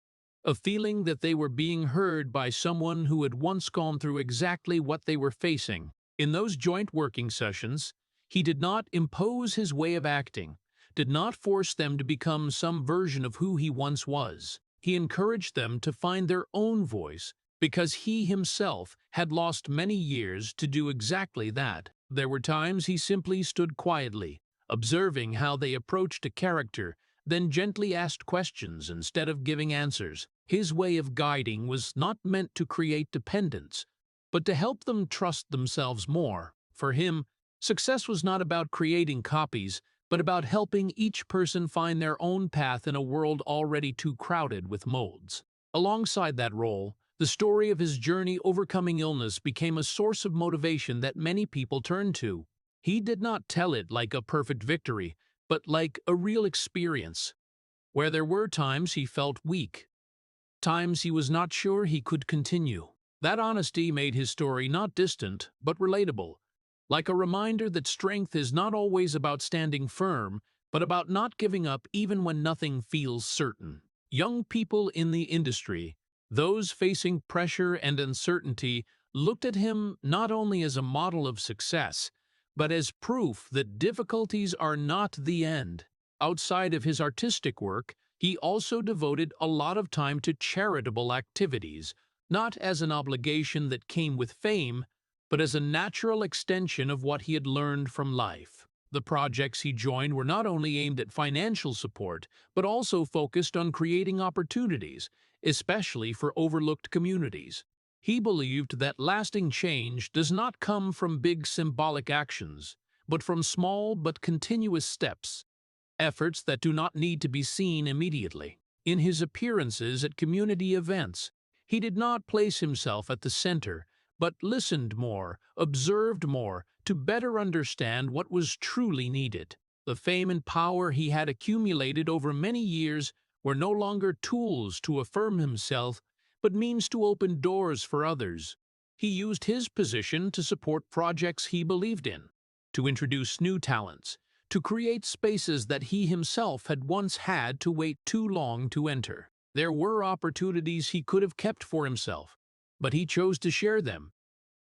a feeling that they were being heard by someone who had once gone through exactly what they were facing. In those joint working sessions, he did not impose his way of acting, did not force them to become some version of who he once was. He encouraged them to find their own voice, because he himself had lost many years to do exactly that. There were times he simply stood quietly, observing how they approached a character, then gently asked questions instead of giving answers. His way of guiding was not meant to create dependence, but to help them trust themselves more. For him, success was not about creating copies, but about helping each person find their own path in a world already too crowded with molds. Alongside that role, the story of his journey overcoming illness became a source of motivation that many people turned to. He did not tell it like a perfect victory, but like a real experience, where there were times he felt weak, times he was not sure he could continue. That honesty made his story not distant, but relatable, like a reminder that strength is not always about standing firm, but about not giving up even when nothing feels certain. Young people in the industry, those facing pressure and uncertainty, looked at him not only as a model of success, but as proof that difficulties are not the end. Outside of his artistic work, he also devoted a lot of time to charitable activities, not as an obligation that came with fame, but as a natural extension of what he had learned from life. The projects he joined were not only aimed at financial support, but also focused on creating opportunities, especially for overlooked communities. He believed that lasting change does not come from big symbolic actions, but from small but continuous steps, efforts that do not need to be seen immediately. In his appearances at community events, he did not place himself at the center, but listened more, observed more, to better understand what was truly needed. The fame and power he had accumulated over many years were no longer tools to affirm himself, but means to open doors for others. He used his position to support projects he believed in, to introduce new talents, to create spaces that he himself had once had to wait too long to enter. There were opportunities he could have kept for himself, but he chose to share them,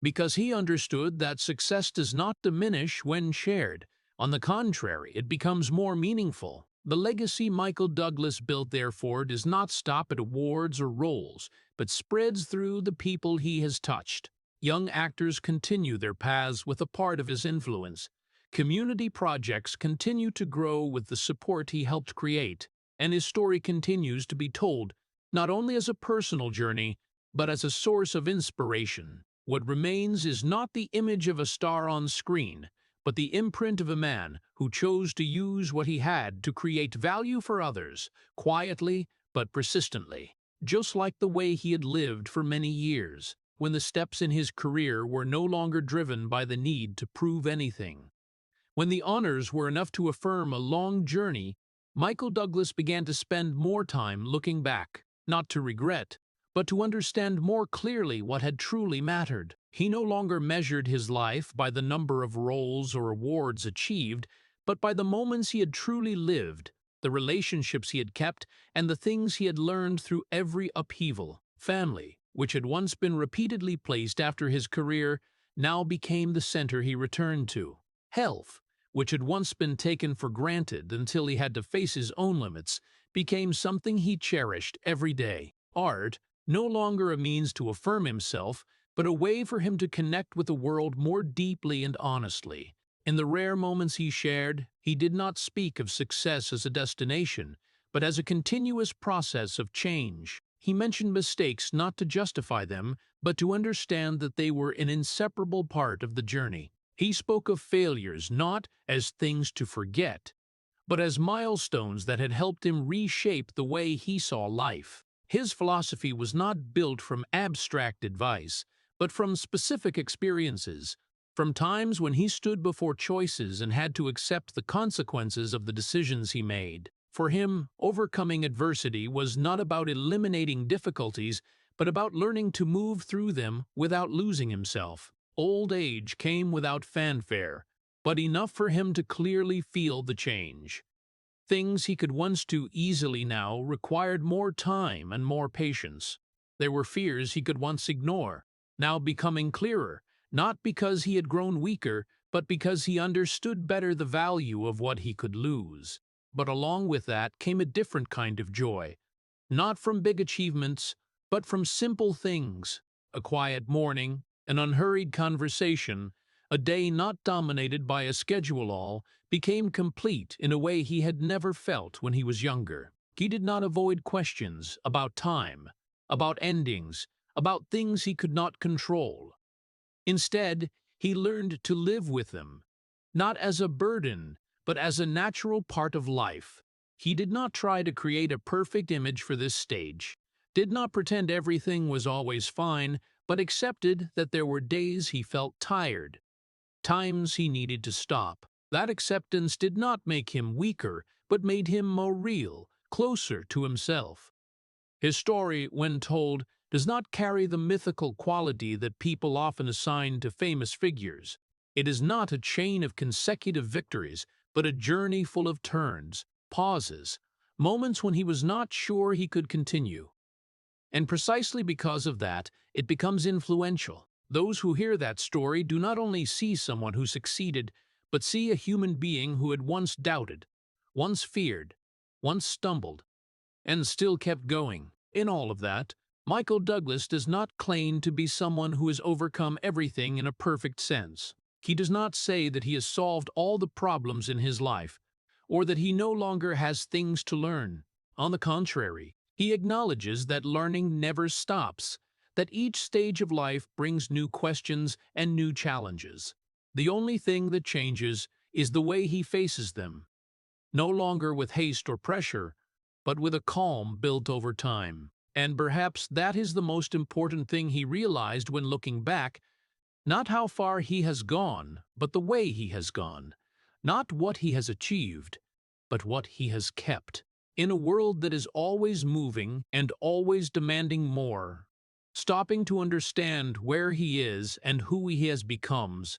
because he understood that success does not diminish when shared. On the contrary, it becomes more meaningful. The legacy Michael Douglas built, therefore, does not stop at awards or roles, but spreads through the people he has touched. Young actors continue their paths with a part of his influence. Community projects continue to grow with the support he helped create, and his story continues to be told, not only as a personal journey, but as a source of inspiration. What remains is not the image of a star on screen, but the imprint of a man who chose to use what he had to create value for others, quietly but persistently, just like the way he had lived for many years, when the steps in his career were no longer driven by the need to prove anything. When the honors were enough to affirm a long journey, Michael Douglas began to spend more time looking back, not to regret, but to understand more clearly what had truly mattered. He no longer measured his life by the number of roles or awards achieved, but by the moments he had truly lived, the relationships he had kept, and the things he had learned through every upheaval. Family, which had once been repeatedly placed after his career, now became the center he returned to. Health, which had once been taken for granted until he had to face his own limits, became something he cherished every day. Art, no longer a means to affirm himself, but a way for him to connect with the world more deeply and honestly. In the rare moments he shared, he did not speak of success as a destination, but as a continuous process of change. He mentioned mistakes not to justify them, but to understand that they were an inseparable part of the journey. He spoke of failures not as things to forget, but as milestones that had helped him reshape the way he saw life. His philosophy was not built from abstract advice, but from specific experiences, from times when he stood before choices and had to accept the consequences of the decisions he made. For him, overcoming adversity was not about eliminating difficulties, but about learning to move through them without losing himself. Old age came without fanfare, but enough for him to clearly feel the change. Things he could once do easily now required more time and more patience. There were fears he could once ignore, now becoming clearer, not because he had grown weaker, but because he understood better the value of what he could lose. But along with that came a different kind of joy, not from big achievements, but from simple things: a quiet morning, an unhurried conversation, a day not dominated by a schedule. All became complete in a way he had never felt when he was younger. He did not avoid questions about time, about endings, about things he could not control. Instead, he learned to live with them, not as a burden, but as a natural part of life. He did not try to create a perfect image for this stage, did not pretend everything was always fine, but accepted that there were days he felt tired, times he needed to stop. That acceptance did not make him weaker, but made him more real, closer to himself. His story, when told, does not carry the mythical quality that people often assign to famous figures. It is not a chain of consecutive victories, but a journey full of turns, pauses, moments when he was not sure he could continue. And precisely because of that, it becomes influential. Those who hear that story do not only see someone who succeeded, but see a human being who had once doubted, once feared, once stumbled, and still kept going. In all of that, Michael Douglas does not claim to be someone who has overcome everything in a perfect sense. He does not say that he has solved all the problems in his life, or that he no longer has things to learn. On the contrary, he acknowledges that learning never stops, that each stage of life brings new questions and new challenges. The only thing that changes is the way he faces them, no longer with haste or pressure, but with a calm built over time. And perhaps that is the most important thing he realized when looking back, not how far he has gone, but the way he has gone. Not what he has achieved, but what he has kept. In a world that is always moving and always demanding more, stopping to understand where he is and who he has becomes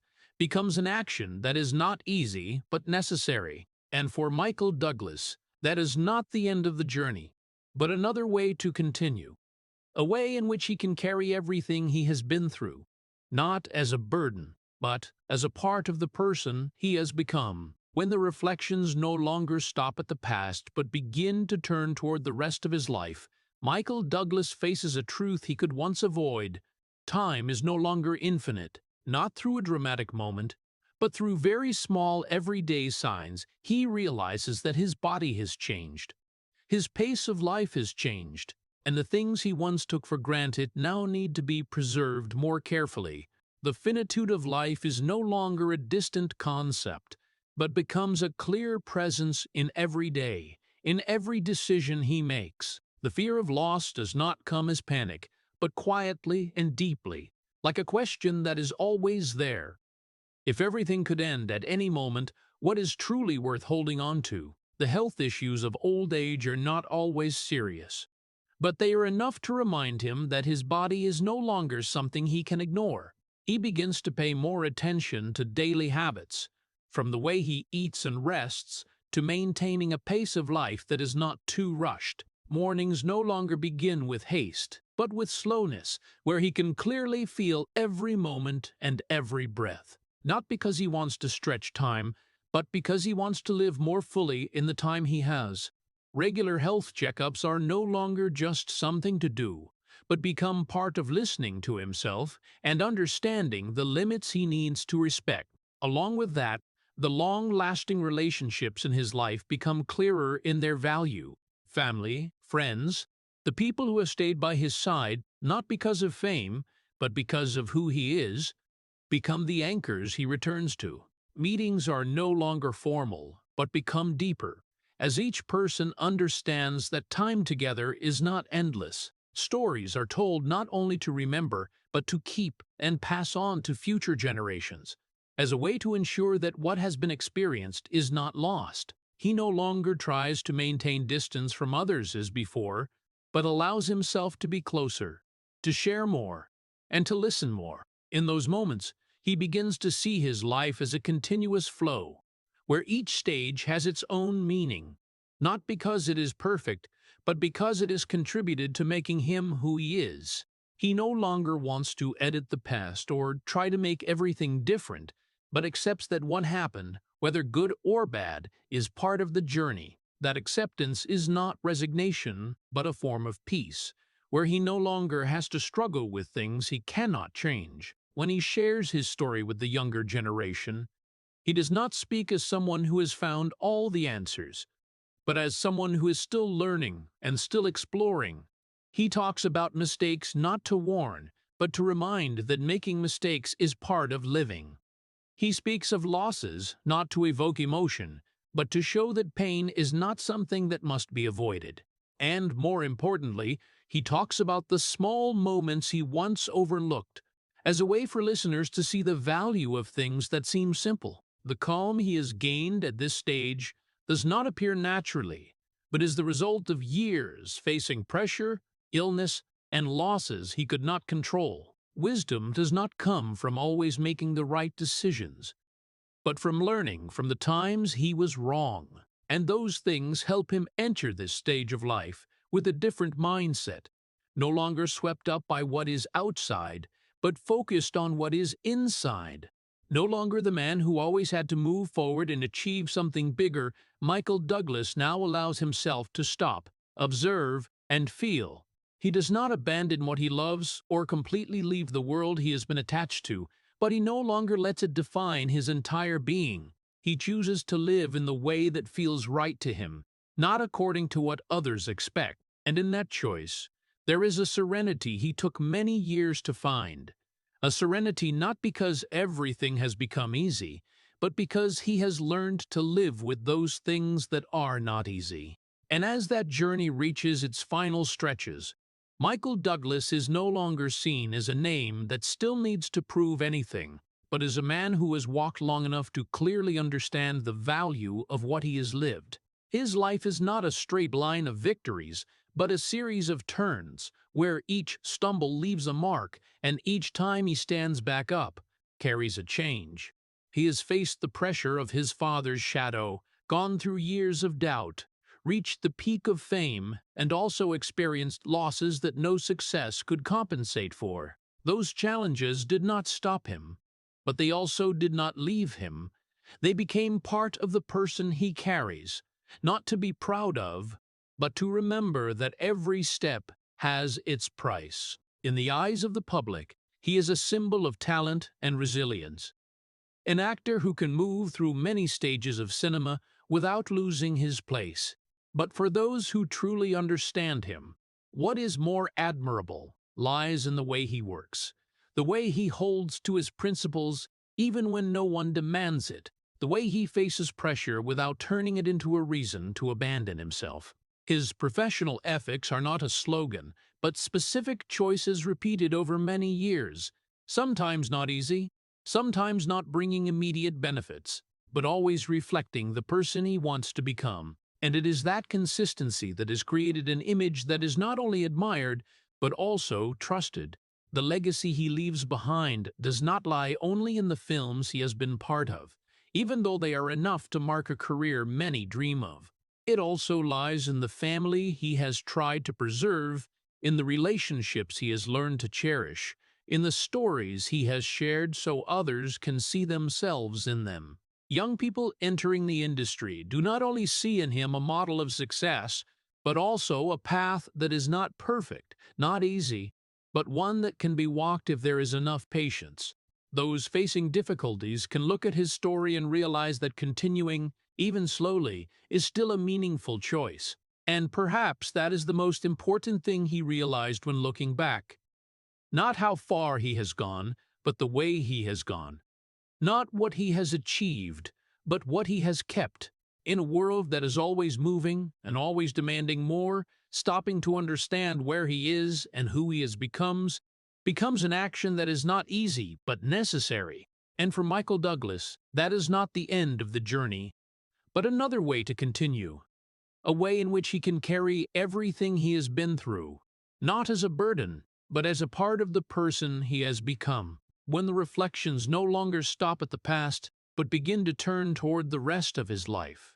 an action that is not easy but necessary. And for Michael Douglas, that is not the end of the journey, but another way to continue, a way in which he can carry everything he has been through, not as a burden, but as a part of the person he has become. When the reflections no longer stop at the past but begin to turn toward the rest of his life, Michael Douglas faces a truth he could once avoid. Time is no longer infinite, not through a dramatic moment, but through very small everyday signs. He realizes that his body has changed. His pace of life has changed, and the things he once took for granted now need to be preserved more carefully. The finitude of life is no longer a distant concept, but becomes a clear presence in every day, in every decision he makes. The fear of loss does not come as panic, but quietly and deeply, like a question that is always there. If everything could end at any moment, what is truly worth holding on to? The health issues of old age are not always serious, but they are enough to remind him that his body is no longer something he can ignore. He begins to pay more attention to daily habits, from the way he eats and rests to maintaining a pace of life that is not too rushed. Mornings no longer begin with haste, but with slowness, where he can clearly feel every moment and every breath. Not because he wants to stretch time, but because he wants to live more fully in the time he has. Regular health checkups are no longer just something to do, but become part of listening to himself and understanding the limits he needs to respect. Along with that, the long-lasting relationships in his life become clearer in their value. Family, friends, the people who have stayed by his side, not because of fame, but because of who he is, become the anchors he returns to. Meetings are no longer formal, but become deeper, as each person understands that time together is not endless. Stories are told not only to remember, but to keep and pass on to future generations, as a way to ensure that what has been experienced is not lost. He no longer tries to maintain distance from others as before, but allows himself to be closer, to share more, and to listen more. In those moments, he begins to see his life as a continuous flow, where each stage has its own meaning, not because it is perfect, but because it has contributed to making him who he is. He no longer wants to edit the past or try to make everything different, but accepts that what happened, whether good or bad, is part of the journey. That acceptance is not resignation, but a form of peace, where he no longer has to struggle with things he cannot change. When he shares his story with the younger generation, he does not speak as someone who has found all the answers, but as someone who is still learning and still exploring. He talks about mistakes not to warn, but to remind that making mistakes is part of living. He speaks of losses not to evoke emotion, but to show that pain is not something that must be avoided. And more importantly, he talks about the small moments he once overlooked, as a way for listeners to see the value of things that seem simple. The calm he has gained at this stage does not appear naturally, but is the result of years facing pressure, illness, and losses he could not control. Wisdom does not come from always making the right decisions, but from learning from the times he was wrong. And those things help him enter this stage of life with a different mindset, no longer swept up by what is outside, but focused on what is inside. No longer the man who always had to move forward and achieve something bigger, Michael Douglas now allows himself to stop, observe, and feel. He does not abandon what he loves or completely leave the world he has been attached to, but he no longer lets it define his entire being. He chooses to live in the way that feels right to him, not according to what others expect. And in that choice, there is a serenity he took many years to find. A serenity not because everything has become easy, but because he has learned to live with those things that are not easy. And as that journey reaches its final stretches, Michael Douglas is no longer seen as a name that still needs to prove anything, but as a man who has walked long enough to clearly understand the value of what he has lived. His life is not a straight line of victories, but a series of turns, where each stumble leaves a mark, and each time he stands back up, carries a change. He has faced the pressure of his father's shadow, gone through years of doubt, reached the peak of fame, and also experienced losses that no success could compensate for. Those challenges did not stop him, but they also did not leave him. They became part of the person he carries, not to be proud of, but to remember that every step has its price. In the eyes of the public, he is a symbol of talent and resilience. An actor who can move through many stages of cinema without losing his place. But for those who truly understand him, what is more admirable lies in the way he works, the way he holds to his principles even when no one demands it, the way he faces pressure without turning it into a reason to abandon himself. His professional ethics are not a slogan, but specific choices repeated over many years, sometimes not easy, sometimes not bringing immediate benefits, but always reflecting the person he wants to become. And it is that consistency that has created an image that is not only admired, but also trusted. The legacy he leaves behind does not lie only in the films he has been part of, even though they are enough to mark a career many dream of. It also lies in the family he has tried to preserve, in the relationships he has learned to cherish, in the stories he has shared so others can see themselves in them. Young people entering the industry do not only see in him a model of success, but also a path that is not perfect, not easy, but one that can be walked if there is enough patience. Those facing difficulties can look at his story and realize that continuing, even slowly, is still a meaningful choice. And perhaps that is the most important thing he realized when looking back. Not how far he has gone, but the way he has gone. Not what he has achieved, but what he has kept. In a world that is always moving and always demanding more, stopping to understand where he is and who he becomes an action that is not easy but necessary. And for Michael Douglas, that is not the end of the journey, but another way to continue. A way in which he can carry everything he has been through, not as a burden, but as a part of the person he has become. When the reflections no longer stop at the past, but begin to turn toward the rest of his life,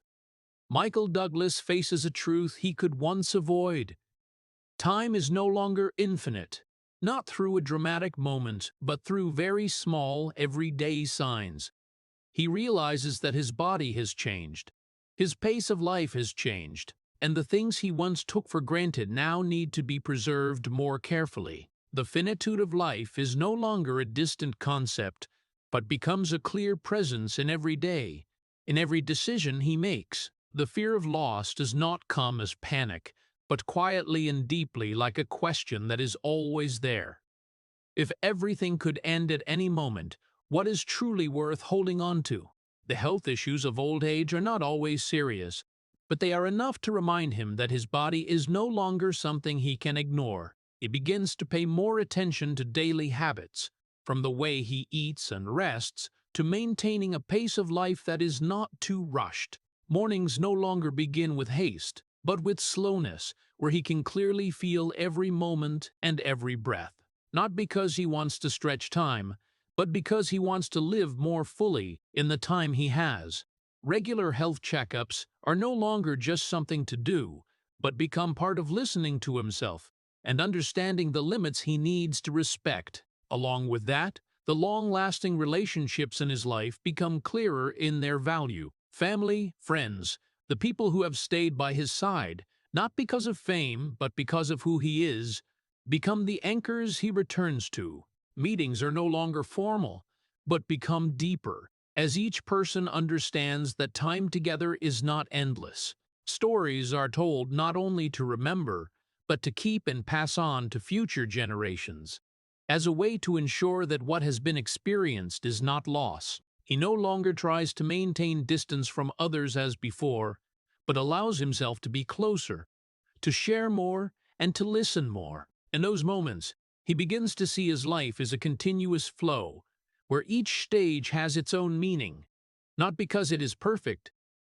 Michael Douglas faces a truth he could once avoid. Time is no longer infinite, not through a dramatic moment, but through very small, everyday signs. He realizes that his body has changed, his pace of life has changed, and the things he once took for granted now need to be preserved more carefully. The finitude of life is no longer a distant concept, but becomes a clear presence in every day, in every decision he makes. The fear of loss does not come as panic, but quietly and deeply, like a question that is always there. If everything could end at any moment, what is truly worth holding on to? The health issues of old age are not always serious, but they are enough to remind him that his body is no longer something he can ignore. He begins to pay more attention to daily habits, from the way he eats and rests to maintaining a pace of life that is not too rushed. Mornings no longer begin with haste, but with slowness, where he can clearly feel every moment and every breath. Not because he wants to stretch time, but because he wants to live more fully in the time he has. Regular health checkups are no longer just something to do, but become part of listening to himself and understanding the limits he needs to respect. Along with that, the long-lasting relationships in his life become clearer in their value. Family, friends, the people who have stayed by his side, not because of fame, but because of who he is, become the anchors he returns to. Meetings are no longer formal, but become deeper, as each person understands that time together is not endless. Stories are told not only to remember, but to keep and pass on to future generations. As a way to ensure that what has been experienced is not lost, he no longer tries to maintain distance from others as before, but allows himself to be closer, to share more, and to listen more. In those moments, he begins to see his life as a continuous flow, where each stage has its own meaning, not because it is perfect,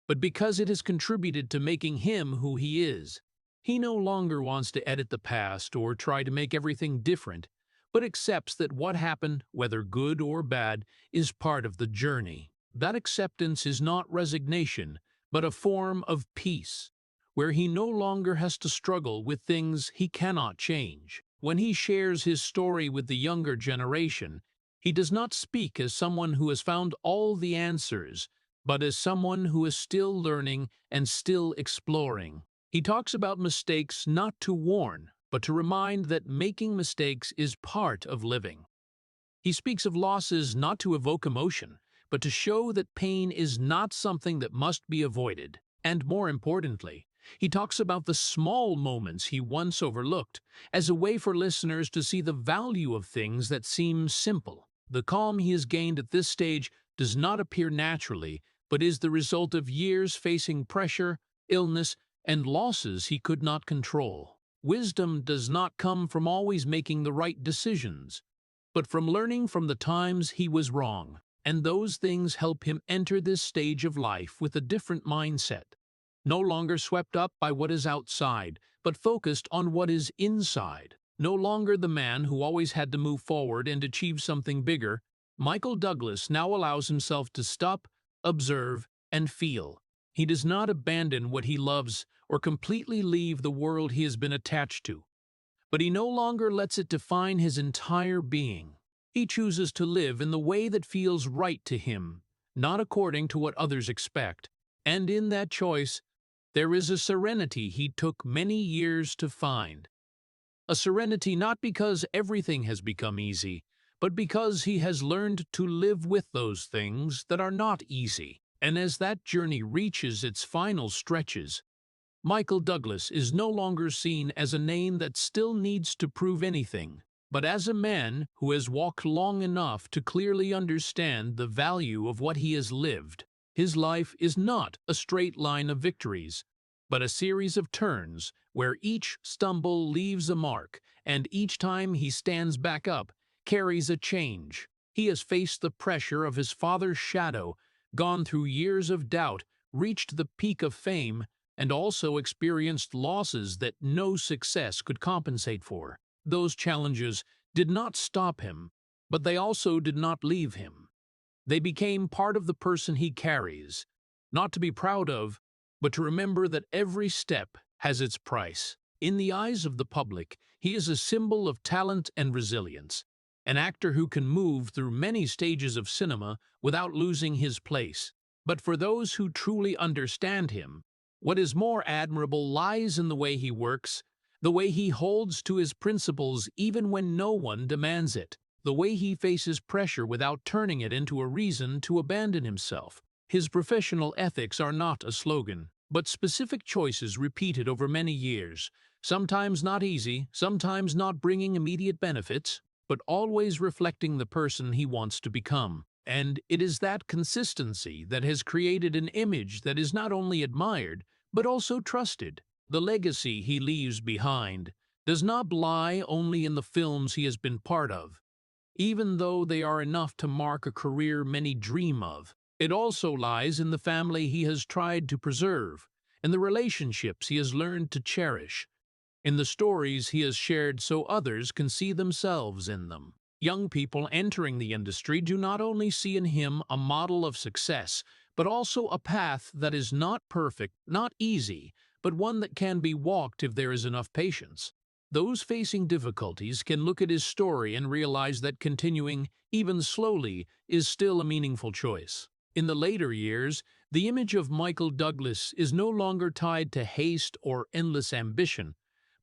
but because it has contributed to making him who he is. He no longer wants to edit the past or try to make everything different, but accepts that what happened, whether good or bad, is part of the journey. That acceptance is not resignation, but a form of peace, where he no longer has to struggle with things he cannot change. When he shares his story with the younger generation, he does not speak as someone who has found all the answers, but as someone who is still learning and still exploring. He talks about mistakes not to warn, but to remind that making mistakes is part of living. He speaks of losses not to evoke emotion, but to show that pain is not something that must be avoided. And more importantly, he talks about the small moments he once overlooked as a way for listeners to see the value of things that seem simple. The calm he has gained at this stage does not appear naturally, but is the result of years facing pressure, illness, and losses he could not control. Wisdom does not come from always making the right decisions, but from learning from the times he was wrong, and those things help him enter this stage of life with a different mindset, no longer swept up by what is outside, but focused on what is inside. No longer the man who always had to move forward and achieve something bigger, Michael Douglas now allows himself to stop, observe, and feel. He does not abandon what he loves or completely leave the world he has been attached to, but he no longer lets it define his entire being. He chooses to live in the way that feels right to him, not according to what others expect, and in that choice, there is a serenity he took many years to find. A serenity not because everything has become easy, but because he has learned to live with those things that are not easy. And as that journey reaches its final stretches, Michael Douglas is no longer seen as a name that still needs to prove anything, but as a man who has walked long enough to clearly understand the value of what he has lived. His life is not a straight line of victories, but a series of turns where each stumble leaves a mark, and each time he stands back up carries a change. He has faced the pressure of his father's shadow, gone through years of doubt, reached the peak of fame, and also experienced losses that no success could compensate for. Those challenges did not stop him, but they also did not leave him. They became part of the person he carries, not to be proud of, but to remember that every step has its price. In the eyes of the public, he is a symbol of talent and resilience, an actor who can move through many stages of cinema without losing his place. But for those who truly understand him, what is more admirable lies in the way he works, the way he holds to his principles even when no one demands it, the way he faces pressure without turning it into a reason to abandon himself. His professional ethics are not a slogan, but specific choices repeated over many years, sometimes not easy, sometimes not bringing immediate benefits, but always reflecting the person he wants to become. And it is that consistency that has created an image that is not only admired, but also trusted. The legacy he leaves behind does not lie only in the films he has been part of, even though they are enough to mark a career many dream of. It also lies in the family he has tried to preserve, in the relationships he has learned to cherish, in the stories he has shared so others can see themselves in them. Young people entering the industry do not only see in him a model of success, but also a path that is not perfect, not easy, but one that can be walked if there is enough patience. Those facing difficulties can look at his story and realize that continuing, even slowly, is still a meaningful choice. In the later years, the image of Michael Douglas is no longer tied to haste or endless ambition,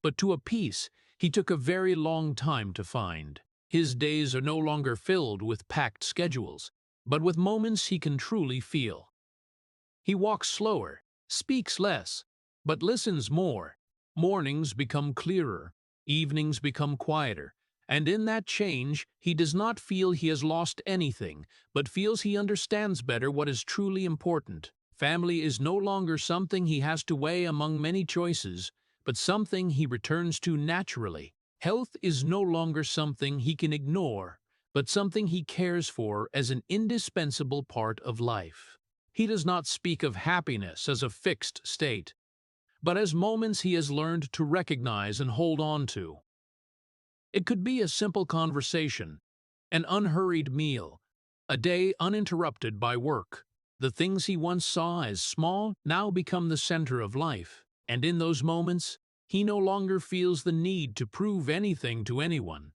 but to a peace he took a very long time to find. His days are no longer filled with packed schedules, but with moments he can truly feel. He walks slower, speaks less, but listens more. Mornings become clearer, evenings become quieter, and in that change he does not feel he has lost anything, but feels he understands better what is truly important. Family is no longer something he has to weigh among many choices, but something he returns to naturally. Health is no longer something he can ignore, but something he cares for as an indispensable part of life. He does not speak of happiness as a fixed state, but as moments he has learned to recognize and hold on to. It could be a simple conversation, an unhurried meal, a day uninterrupted by work. The things he once saw as small now become the center of life, and in those moments, he no longer feels the need to prove anything to anyone,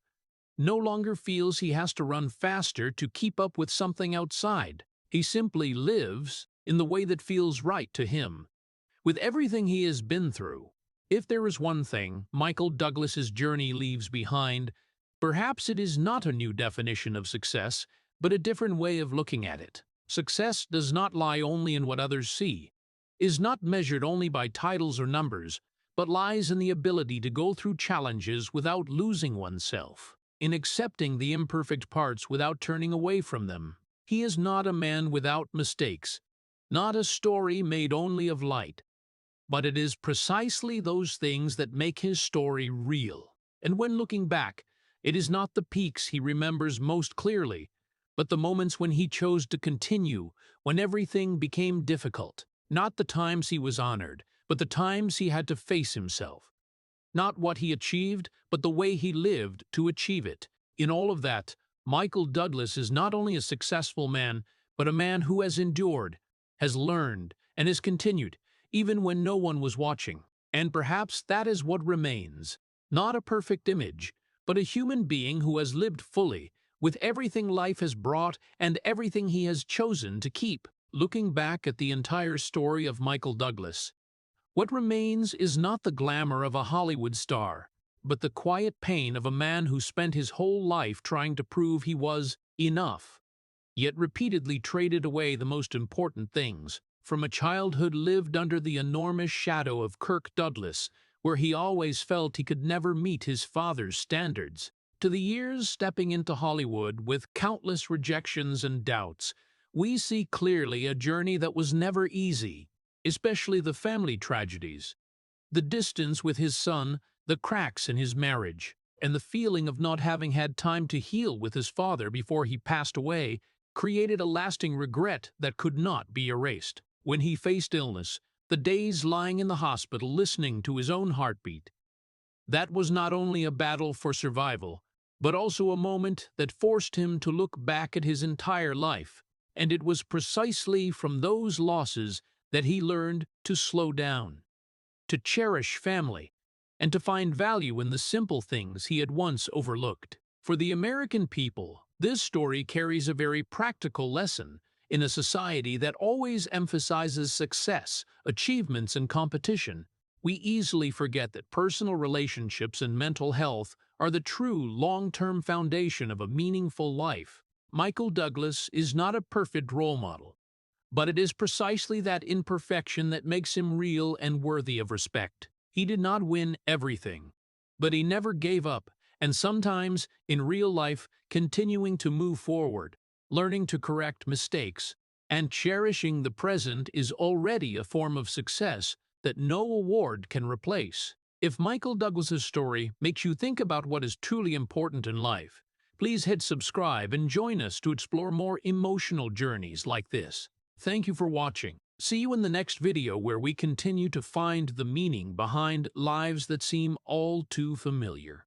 no longer feels he has to run faster to keep up with something outside. He simply lives in the way that feels right to him. With everything he has been through, if there is one thing Michael Douglas's journey leaves behind, perhaps it is not a new definition of success, but a different way of looking at it. Success does not lie only in what others see, is not measured only by titles or numbers, but lies in the ability to go through challenges without losing oneself, in accepting the imperfect parts without turning away from them. He is not a man without mistakes, not a story made only of light, but it is precisely those things that make his story real. And when looking back, it is not the peaks he remembers most clearly, but the moments when he chose to continue, when everything became difficult. Not the times he was honored, but the times he had to face himself. Not what he achieved, but the way he lived to achieve it. In all of that, Michael Douglas is not only a successful man, but a man who has endured, has learned, and has continued, even when no one was watching. And perhaps that is what remains. Not a perfect image, but a human being who has lived fully, with everything life has brought and everything he has chosen to keep. Looking back at the entire story of Michael Douglas, what remains is not the glamour of a Hollywood star, but the quiet pain of a man who spent his whole life trying to prove he was enough, yet repeatedly traded away the most important things. From a childhood lived under the enormous shadow of Kirk Douglas, where he always felt he could never meet his father's standards, to the years stepping into Hollywood with countless rejections and doubts, we see clearly a journey that was never easy, especially the family tragedies, the distance with his son, the cracks in his marriage, and the feeling of not having had time to heal with his father before he passed away created a lasting regret that could not be erased. When he faced illness, the days lying in the hospital listening to his own heartbeat, that was not only a battle for survival, but also a moment that forced him to look back at his entire life, and it was precisely from those losses that he learned to slow down, to cherish family, and to find value in the simple things he had once overlooked. For the American people, this story carries a very practical lesson. In a society that always emphasizes success, achievements, and competition, we easily forget that personal relationships and mental health are the true long-term foundation of a meaningful life. Michael Douglas is not a perfect role model, but it is precisely that imperfection that makes him real and worthy of respect. He did not win everything, but he never gave up, and sometimes, in real life, continuing to move forward, learning to correct mistakes, and cherishing the present is already a form of success that no award can replace. If Michael Douglas's story makes you think about what is truly important in life, please hit subscribe and join us to explore more emotional journeys like this. Thank you for watching. See you in the next video where we continue to find the meaning behind lives that seem all too familiar.